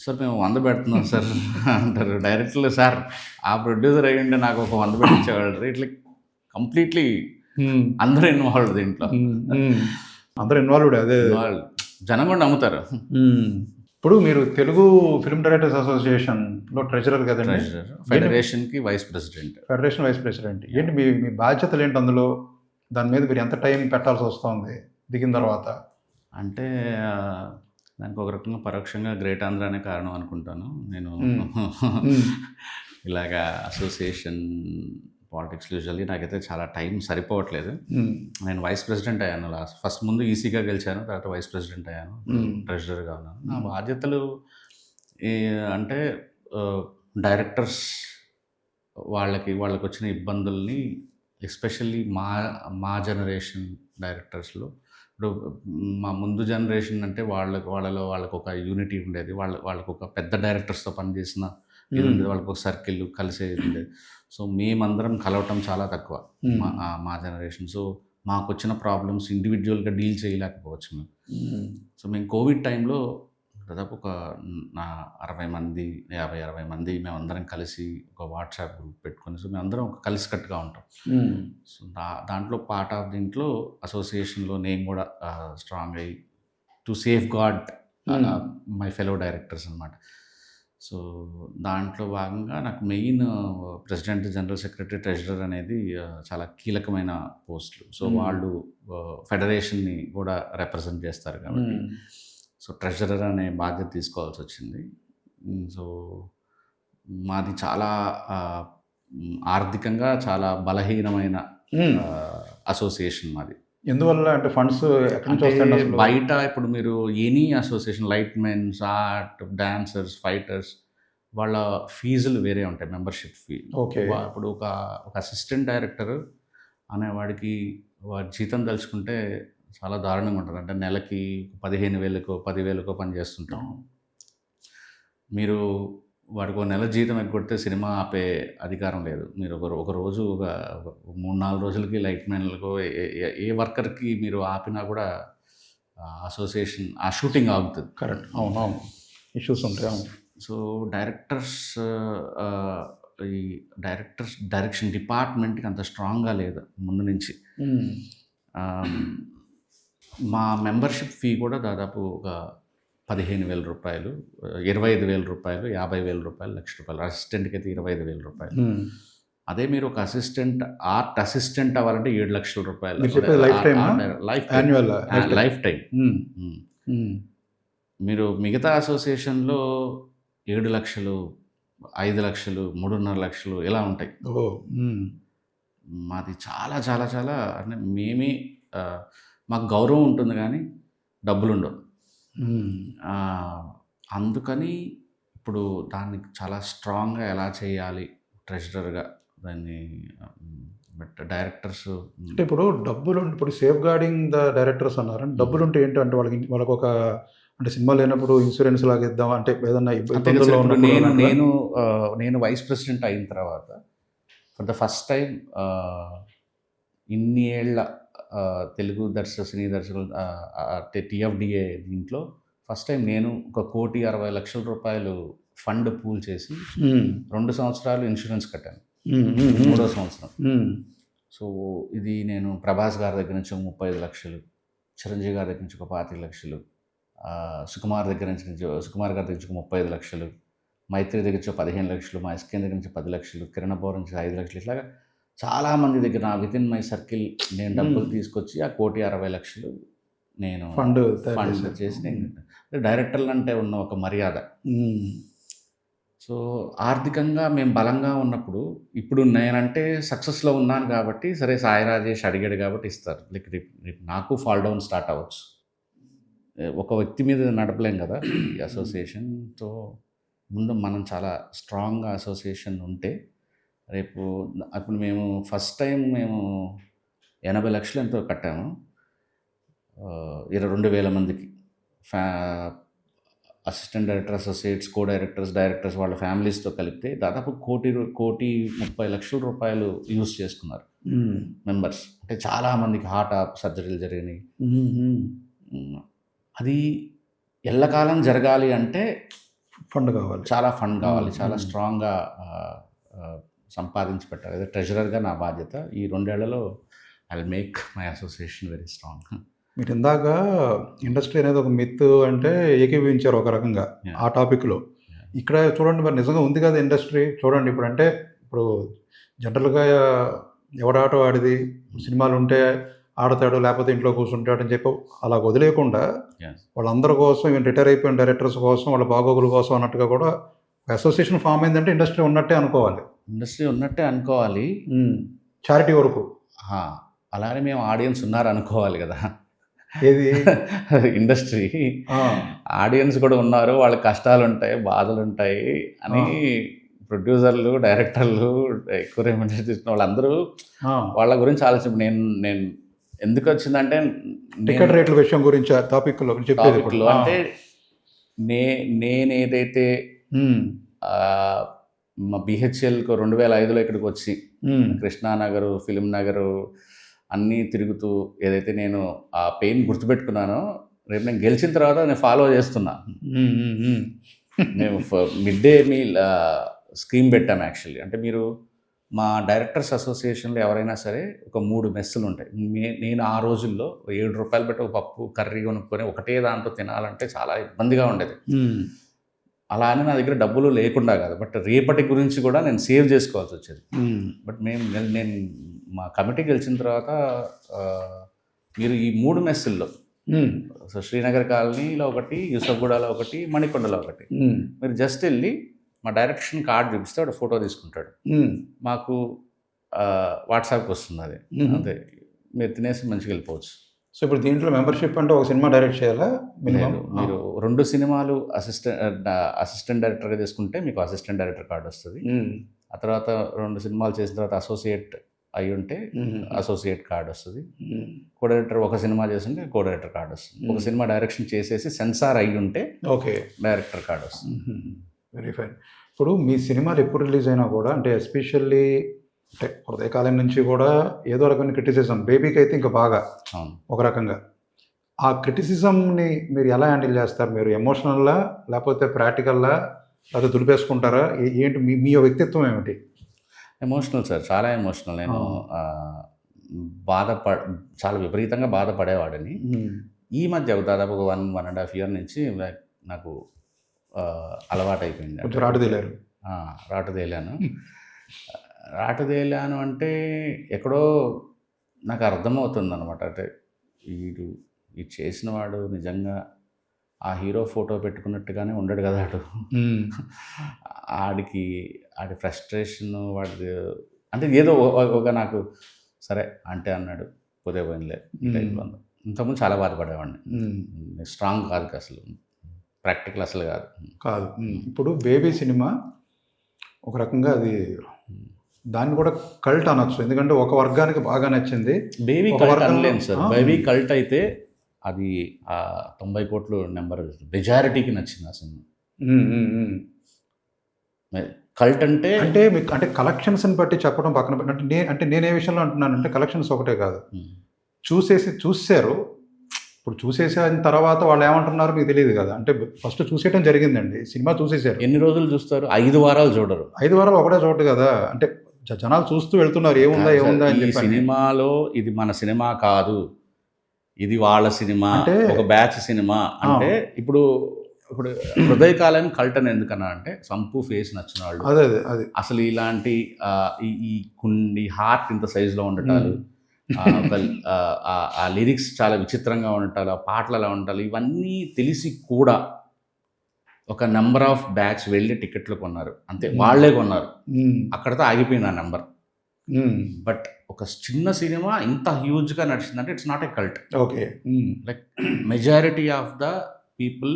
సార్ మేము 100 పెడుతున్నాం సార్ అంటారు. డైరెక్టర్లు సార్ ఆ ప్రొడ్యూసర్ అయ్యింటే నాకు ఒక 100 పెట్టించేవాళ్ళు. ఇట్లా కంప్లీట్లీ అందరూ ఇన్వాల్వ్ దీంట్లో, అందరూ ఇన్వాల్వ్డ్. అదే జనం కూడా నమ్ముతారు. ఇప్పుడు మీరు తెలుగు ఫిల్మ్ డైరెక్టర్స్ అసోసియేషన్లో ట్రెజరర్ కదండి, ఫెడరేషన్కి vice president. Federation vice president ఏంటి మీ బాధ్యతలు ఏంటి అందులో? దాని మీద మీరు ఎంత టైం పెట్టాల్సి వస్తుంది దిగిన తర్వాత? అంటే దానికి ఒక రకంగా పరోక్షంగా గ్రేట్ ఆంధ్ర అనే కారణం అనుకుంటాను. నేను ఇలాగా అసోసియేషన్ పాలిటిక్స్లో యూజువల్లీ నాకైతే చాలా టైం సరిపోవట్లేదు. నేను వైస్ ప్రెసిడెంట్ అయ్యాను ఫస్ట్. ముందు ఈసీగా గెలిచాను, తర్వాత వైస్ ప్రెసిడెంట్ అయ్యాను, ట్రెజరర్గా ఉన్నాను. నా బాధ్యతలు అంటే డైరెక్టర్స్ వాళ్ళకి వచ్చిన ఇబ్బందుల్ని, ఎస్పెషల్లీ మా జనరేషన్ డైరెక్టర్స్లో, ఇప్పుడు మా ముందు జనరేషన్ అంటే వాళ్ళలో ఒక యూనిటీ ఉండేది, వాళ్ళకు ఒక పెద్ద డైరెక్టర్స్తో పనిచేసిన ఇది ఉండేది, వాళ్ళకి ఒక సర్కిల్ కలిసేది ఉండేది. సో మేమందరం కలవటం చాలా తక్కువ మా జనరేషన్. సో మాకు వచ్చిన ప్రాబ్లమ్స్ ఇండివిజువల్గా డీల్ చేయలేకపోవచ్చు మేము. సో మేము కోవిడ్ టైంలో దాదాపు ఒక 50-60 మంది మేమందరం కలిసి ఒక వాట్సాప్ గ్రూప్ పెట్టుకొని, సో మేమందరం ఒక కలిసికట్టుగా ఉంటాం. సో దాంట్లో పార్ట్ ఆఫ్ దీంట్లో అసోసియేషన్లో నేను కూడా స్ట్రాంగ్ అయ్యి to safeguard my fellow directors అనమాట. సో దాంట్లో భాగంగా నాకు main president, general secretary, treasurer అనేది చాలా కీలకమైన పోస్టులు. సో వాళ్ళు ఫెడరేషన్ని కూడా రిప్రజెంట్ చేస్తారు కాబట్టి సో ట్రెజరర్ అనే బాధ్యత తీసుకోవాల్సి వచ్చింది. సో మాది చాలా ఆర్థికంగా చాలా బలహీనమైన అసోసియేషన్ మాది. ఎందువల్ల అంటే ఫండ్స్ ఎక్కడి నుంచి వస్తాయి? బయట ఇప్పుడు మీరు any association, light mens, art, dancers, fighters, వాళ్ళ ఫీజులు వేరే ఉంటాయి, మెంబర్షిప్ ఫీ. ఓకే. ఇప్పుడు ఒక అసిస్టెంట్ డైరెక్టర్ అనేవాడికి వాడి జీతం తలుచుకుంటే చాలా దారుణంగా ఉంటుంది. అంటే నెలకి 15,000కో 10,000కో పని చేస్తుంటాం. మీరు వాడికి 1 నెల జీతం ఎగ్గొడితే సినిమా ఆపే అధికారం లేదు. మీరు ఒక రోజు ఒక 3-4 రోజులకి లైట్ మ్యాన్లకు ఏ వర్కర్కి మీరు ఆపినా కూడా అసోసియేషన్ ఆ షూటింగ్ ఆగుతుంది. కరెక్ట్, అవును అవును, ఇష్యూస్ ఉంటాయి, అవును. సో ఈ డైరెక్షన్ డిపార్ట్మెంట్కి అంత స్ట్రాంగ్గా లేదు ముందు నుంచి. మా మెంబర్షిప్ ఫీ కూడా దాదాపు ఒక 15,000 రూపాయలు, 25,000 రూపాయలు, 50,000 రూపాయలు, ₹1,00,000. అసిస్టెంట్కి అయితే 25,000 రూపాయలు. అదే మీరు ఒక ఆర్ట్ అసిస్టెంట్ అవ్వాలంటే 7,00,000 రూపాయలు. మీరు చెప్పేది life time, annual life time. మీరు మిగతా అసోసియేషన్లో 7,00,000, 5,00,000, 3,50,000 ఇలా ఉంటాయి. మాది చాలా చాలా చాలా అంటే మేమే మాకు గౌరవం ఉంటుంది కానీ డబ్బులు ఉండవు. అందుకని ఇప్పుడు దాన్ని చాలా స్ట్రాంగ్గా ఎలా చేయాలి ట్రెజరర్గా దాన్ని, బట్ డైరెక్టర్స్ అంటే ఇప్పుడు డబ్బులు, ఇప్పుడు సేఫ్ గార్డింగ్ ద డైరెక్టర్స్ అన్నారు. డబ్బులు ఉంటే ఏంటంటే వాళ్ళకి ఒక అంటే సినిమా లేనప్పుడు ఇన్సూరెన్స్ లాగా ఇద్దాం అంటే ఏదన్నా ఇబ్బందుల్లో నేను వైస్ ప్రెసిడెంట్ అయిన తర్వాత ఫర్ ద ఫస్ట్ టైం ఇన్ని ఏళ్ళ తెలుగు సినీ దర్శకులు TFDA దీంట్లో ఫస్ట్ టైం నేను ఒక 1,60,00,000 రూపాయలు ఫండ్ పూల్ చేసి 2 సంవత్సరాలు ఇన్సూరెన్స్ కట్టాను. 3వ సంవత్సరం. సో ఇది నేను ప్రభాస్ గారి దగ్గర నుంచి 35 లక్షలు, చిరంజీవి గారి దగ్గర నుంచి ఒక 25 లక్షలు, సుకుమార్ గారి దగ్గర నుంచి 35 లక్షలు, మైత్రి దగ్గర నుంచి 15 లక్షలు, మా ఎస్కే దగ్గర నుంచి 10 లక్షలు, కిరణ్ అబ్బోర్ నుంచి 5 లక్షలు, ఇట్లాగా చాలామంది దగ్గర నా విత్ ఇన్ మై సర్కిల్ నేను డబ్బులు తీసుకొచ్చి ఆ 1,60,00,000 నేను ఫండ్ చేసి డైరెక్టర్లు అంటే ఉన్న ఒక మర్యాద. సో ఆర్థికంగా మేము బలంగా ఉన్నప్పుడు, ఇప్పుడు నేనంటే సక్సెస్లో ఉన్నాను కాబట్టి సరే సాయి రాజేష్ అడిగాడు కాబట్టి ఇస్తారు. లైక్ నాకు ఫాల్ డౌన్ స్టార్ట్ అవ్వచ్చు. ఒక వ్యక్తి మీద నడపలేం కదా ఈ అసోసియేషన్. సో ముందు మనం చాలా స్ట్రాంగ్గా అసోసియేషన్ ఉంటే రేపు అప్పుడు మేము ఫస్ట్ టైం 80 లక్షలు ఎంతో కట్టాము 22,000 మందికి. Assistant director, associates, co directors వాళ్ళ ఫ్యామిలీస్తో కలిపితే దాదాపు 1,30,00,000 రూపాయలు యూజ్ చేసుకున్నారు మెంబర్స్. అంటే చాలామందికి హార్ట్ సర్జరీలు జరిగినాయి. అది ఎల్లకాలం జరగాలి అంటే ఫండ్ కావాలి, చాలా ఫండ్ కావాలి, చాలా స్ట్రాంగ్గా సంపాదించి పెట్టాలి. అదే ట్రెజరర్గా నా బాధ్యత. ఈ 2 ఏళ్లలో I will make my association very strong. మీరు ఇందాక ఇండస్ట్రీ అనేది ఒక మిత్ అంటే ఏకీభవించారు ఒక రకంగా ఆ టాపిక్లో. ఇక్కడ చూడండి మరి నిజంగా ఉంది కదా ఇండస్ట్రీ. చూడండి ఇప్పుడు అంటే ఇప్పుడు జనరల్గా ఎవడాట వాడిది, సినిమాలు ఉంటే ఆడతాడు లేకపోతే ఇంట్లో కూర్చుంటాడు అని చెప్పి అలా వదిలేకుండా వాళ్ళందరి కోసం, రిటైర్ అయిపోయిన డైరెక్టర్స్ కోసం, వాళ్ళ బాగోగుల కోసం అన్నట్టుగా కూడా అసోసియేషన్ ఫామ్ అయిందంటే ఇండస్ట్రీ ఉన్నట్టే అనుకోవాలి. చారిటీ వరకు. అలానే మేము ఆడియన్స్ ఉన్నారు అనుకోవాలి కదా. ఏది ఇండస్ట్రీ ఆడియన్స్ కూడా ఉన్నారు, వాళ్ళ కష్టాలు ఉంటాయి, బాధలు ఉంటాయి అని ప్రొడ్యూసర్లు, డైరెక్టర్లు, ఎక్కువ రెమ్యూనరేషన్ తీసుకున్న వాళ్ళందరూ వాళ్ళ గురించి ఆలోచన. నేను ఎందుకు వచ్చిందంటే టికెట్ రేట్ల విషయం గురించి టాపిక్లో అంటే నేను ఏదైతే మా BHLకు 2005లో ఇక్కడికి వచ్చి కృష్ణానగరు, ఫిలిం నగరు అన్నీ తిరుగుతూ ఏదైతే నేను ఆ పెయిన్ గుర్తుపెట్టుకున్నానో, రేపు నేను గెలిచిన తర్వాత నేను ఫాలో చేస్తున్నా. మేము మిడ్ డే మీల్ స్కీమ్ పెట్టాము యాక్చువల్లీ. అంటే మీరు మా డైరెక్టర్స్ అసోసియేషన్లో ఎవరైనా సరే ఒక 3 మెస్సులు ఉంటాయి. నేను ఆ రోజుల్లో ₹7 పెట్టి ఒక పప్పు కర్రీ కొనుక్కొని ఒకటే దాంట్లో తినాలంటే చాలా ఇబ్బందిగా ఉండేది. అలా అని నా దగ్గర డబ్బులు లేకుండా కాదు, బట్ రేపటి గురించి కూడా నేను సేవ్ చేసుకోవాల్సి వచ్చేది. బట్ నేను మా కమిటీ గెలిచిన తర్వాత మీరు ఈ 3 మెస్సుల్లో, సో శ్రీనగర్ కాలనీలో ఒకటి, యూసఫ్గూడలో ఒకటి, మణికొండలో ఒకటి, మీరు జస్ట్ వెళ్ళి మా డైరెక్షన్ కార్డు చూపిస్తే వాడు ఫోటో తీసుకుంటాడు, మాకు వాట్సాప్కి వస్తుంది. అది అంతే, మీరు తినేసి మంచిగా వెళ్ళిపోవచ్చు. సో ఇప్పుడు దీంట్లో మెంబర్షిప్ అంటే ఒక సినిమా డైరెక్ట్ చేయాలా? మీరు 2 సినిమాలు అసిస్టెంట్ డైరెక్టర్గా తీసుకుంటే మీకు అసిస్టెంట్ డైరెక్టర్ కార్డు వస్తుంది. ఆ తర్వాత 2 సినిమాలు చేసిన తర్వాత అసోసియేట్ అయి ఉంటే అసోసియేట్ కార్డు వస్తుంది. కో డైరెక్టర్ ఒక సినిమా చేస్తుంటే కో డైరెక్టర్ కార్డు వస్తుంది. ఒక సినిమా డైరెక్షన్ చేసేసి సెన్సార్ అయి ఉంటే ఓకే డైరెక్టర్ కార్డు వస్తుంది. Very fine. ఇప్పుడు మీ సినిమాలు ఎప్పుడు రిలీజ్ అయినా కూడా అంటే ఎస్పెషల్లీ అంటే హృదయకాలం నుంచి కూడా ఏదో రకమైన క్రిటిసిజం, బేబీకి అయితే ఇంకా బాగా ఒక రకంగా ఆ క్రిటిసిజంని మీరు ఎలా హ్యాండిల్ చేస్తారు? మీరు ఎమోషనల్లా లేకపోతే ప్రాక్టికల్లా లేకపోతే దులిపేసుకుంటారా? ఏంటి మీ మీ వ్యక్తిత్వం ఏమిటి? ఎమోషనల్ సార్, చాలా ఎమోషనల్. నేను చాలా విపరీతంగా బాధపడేవాడిని. ఈ మధ్య దాదాపు ఒక 1.5 ఇయర్ నుంచి నాకు అలవాటైపోయింది. కొంచెం రాటుదేలారు. రాటుదేలాను. రాటుదేలాను అంటే ఎక్కడో నాకు అర్థమవుతుంది అనమాట. అంటే ఇది చేసిన వాడు నిజంగా ఆ హీరో ఫోటో పెట్టుకున్నట్టుగానే ఉండడు కదా ఆడు. ఆడి ఫ్రస్ట్రేషన్ వాడి అంటే ఏదో ఒక నాకు సరే అంటే అన్నాడు, పోతే పోయినలే టైప్లో. ఇంతకుముందు చాలా బాధపడేవాడిని. స్ట్రాంగ్ కాదు అసలు, ప్రాక్టికల్ అసలు కాదు. ఇప్పుడు బేబీ సినిమా ఒక రకంగా అది దాన్ని కూడా కల్ట్ అనొచ్చు, ఎందుకంటే ఒక వర్గానికి బాగా నచ్చింది. బేబీ కల్ట్ అనలేను సార్. బేబీ కల్ట్ అయితే అది 90 కోట్లు నెంబర్ మెజారిటీకి నచ్చింది ఆ సినిమా. కల్ట్ అంటే మీకు అంటే కలెక్షన్స్ని బట్టి చెప్పడం పక్కన పెట్టి అంటే నేను ఏ విషయంలో అంటున్నానంటే కలెక్షన్స్ ఒకటే కాదు, చూసారు. ఇప్పుడు చూసేసిన తర్వాత వాళ్ళు ఏమంటున్నారు మీకు తెలియదు కదా. అంటే ఫస్ట్ చూసేయడం జరిగిందండి, సినిమా చూసేసారు. ఎన్ని రోజులు చూస్తారు? 5 వారాలు చూడరు. 5 వారాలు ఒకటే చూడదు కదా. అంటే జనాలు చూస్తూ వెళ్తున్నారు ఏముందా అని చెప్పి. సినిమాలో ఇది మన సినిమా కాదు, ఇది వాళ్ళ సినిమా, అంటే ఒక బ్యాచ్ సినిమా. అంటే ఇప్పుడు హృదయకాలం కల్ట్ అని ఎందుకన్నా అంటే సంపు ఫేస్ నచ్చిన వాళ్ళు, అదే అసలు ఇలాంటి ఈ హార్ట్ ఇంత సైజులో ఉండటాలు, ఆ లిరిక్స్ చాలా విచిత్రంగా ఉండటాలు, ఆ పాటలు అలా ఉండాలి, ఇవన్నీ తెలిసి కూడా ఒక నెంబర్ ఆఫ్ బ్యాచ్ వెళ్ళి టికెట్లు కొన్నారు. అంతే, వాళ్లే కొన్నారు. అక్కడతో ఆగిపోయింది ఆ నెంబర్. బట్ ఒక చిన్న సినిమా ఇంత హ్యూజ్గా నడిచిందంటే it's not a cult. Okay. Like majority of the people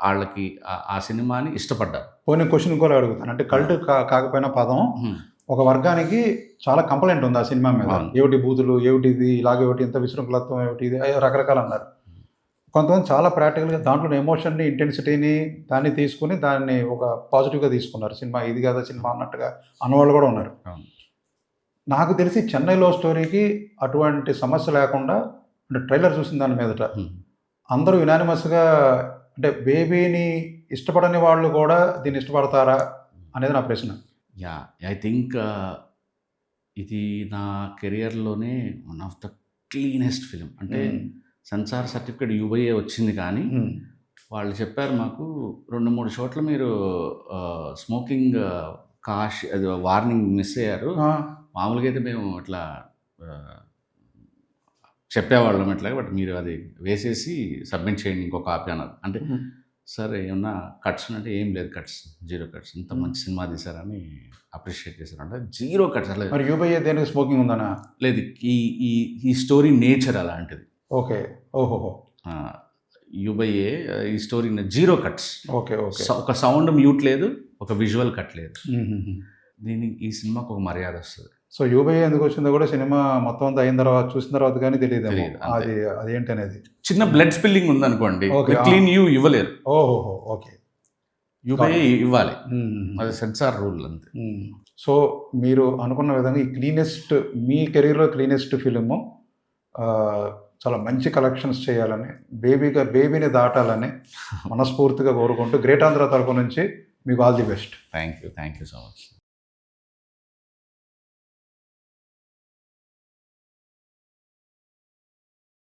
వాళ్ళకి ఆ సినిమాని ఇష్టపడ్డారు. పోనీ క్వశ్చన్ కూడా అడుగుతాను, అంటే కల్ట్ కాకపోయినా పదం ఒక వర్గానికి చాలా కంప్లైంట్ ఉంది ఆ సినిమా మీద. ఏమిటి బూతులు, ఏమిటి ఇది, ఇలాగే ఏమిటి, ఇంత విశృంఖలత్వం ఏమిటి, ఇది రకరకాలు అన్నారు. కొంతమంది చాలా ప్రాక్టికల్గా దాంట్లో ఎమోషన్ని, ఇంటెన్సిటీని దాన్ని తీసుకుని దాన్ని ఒక పాజిటివ్గా తీసుకున్నారు. సినిమా ఇది కదా సినిమా అన్నట్టుగా అన్నవాళ్ళు కూడా ఉన్నారు. నాకు తెలిసి చెన్నైలో స్టోరీకి అటువంటి సమస్య లేకుండా, అంటే ట్రైలర్ చూసిన దాని మీదట అందరూ యునానిమస్గా, అంటే బేబీని ఇష్టపడని వాళ్ళు కూడా దీన్ని ఇష్టపడతారా అనేది నా ప్రశ్న. ఐ థింక్ ఇది నా కెరియర్లోనే one of the cleanest film. అంటే సెన్సార్ సర్టిఫికేట్ యూబీఏ వచ్చింది, కానీ వాళ్ళు చెప్పారు మాకు 2-3 చోట్ల మీరు స్మోకింగ్ అది వార్నింగ్ మిస్ అయ్యారు. మామూలుగా అయితే మేము ఇట్లా చెప్పేవాళ్ళం ఇట్లా, బట్ మీరు అది వేసేసి సబ్మిట్ చేయండి ఇంకో కాపీ అన్నారు. అంటే సరే ఏమన్నా కట్స్ అంటే ఏం లేదు, కట్స్ 0 కట్స్, ఇంత మంచి సినిమా తీశారని అప్రిషియేట్ చేశారు. అంటే 0 కట్స్. అలా మరి యూబీఏ దేనికి స్మోకింగ్ ఉందనా? లేదు, ఈ స్టోరీ నేచర్ అలాంటిది. ఓకే. ఓహోహో. యూబీఏ ఈ స్టోరీ 0 కట్స్. ఓకే. ఒక సౌండ్ మ్యూట్ లేదు, ఒక విజువల్ కట్ లేదు. ఈ సినిమాకు ఒక మర్యాద వస్తుంది. సో యూబీఏ ఎందుకు వచ్చిందో కూడా సినిమా మొత్తం అంతా అయిన తర్వాత చూసిన తర్వాత కానీ తెలియదు అది అదేంటి అనేది. చిన్న బ్లడ్ స్పిల్లింగ్ ఉందనుకోండి, క్లీన్ యూ ఇవ్వలేరు. ఓహో. ఓకే. యూబీఏ ఇవ్వాలి, అది సెన్సార్ రూల్ అంతే. సో మీరు అనుకున్న విధంగా ఈ క్లీనెస్ట్, మీ కెరీర్లో క్లీనెస్ట్ ఫిలిము చాలా మంచి కలెక్షన్స్ చేయాలని, బేబీని దాటాలని మనస్ఫూర్తిగా కోరుకుంటూ గ్రేట్ ఆంధ్ర తరపు నుంచి మీకు all the best. Thank you so much.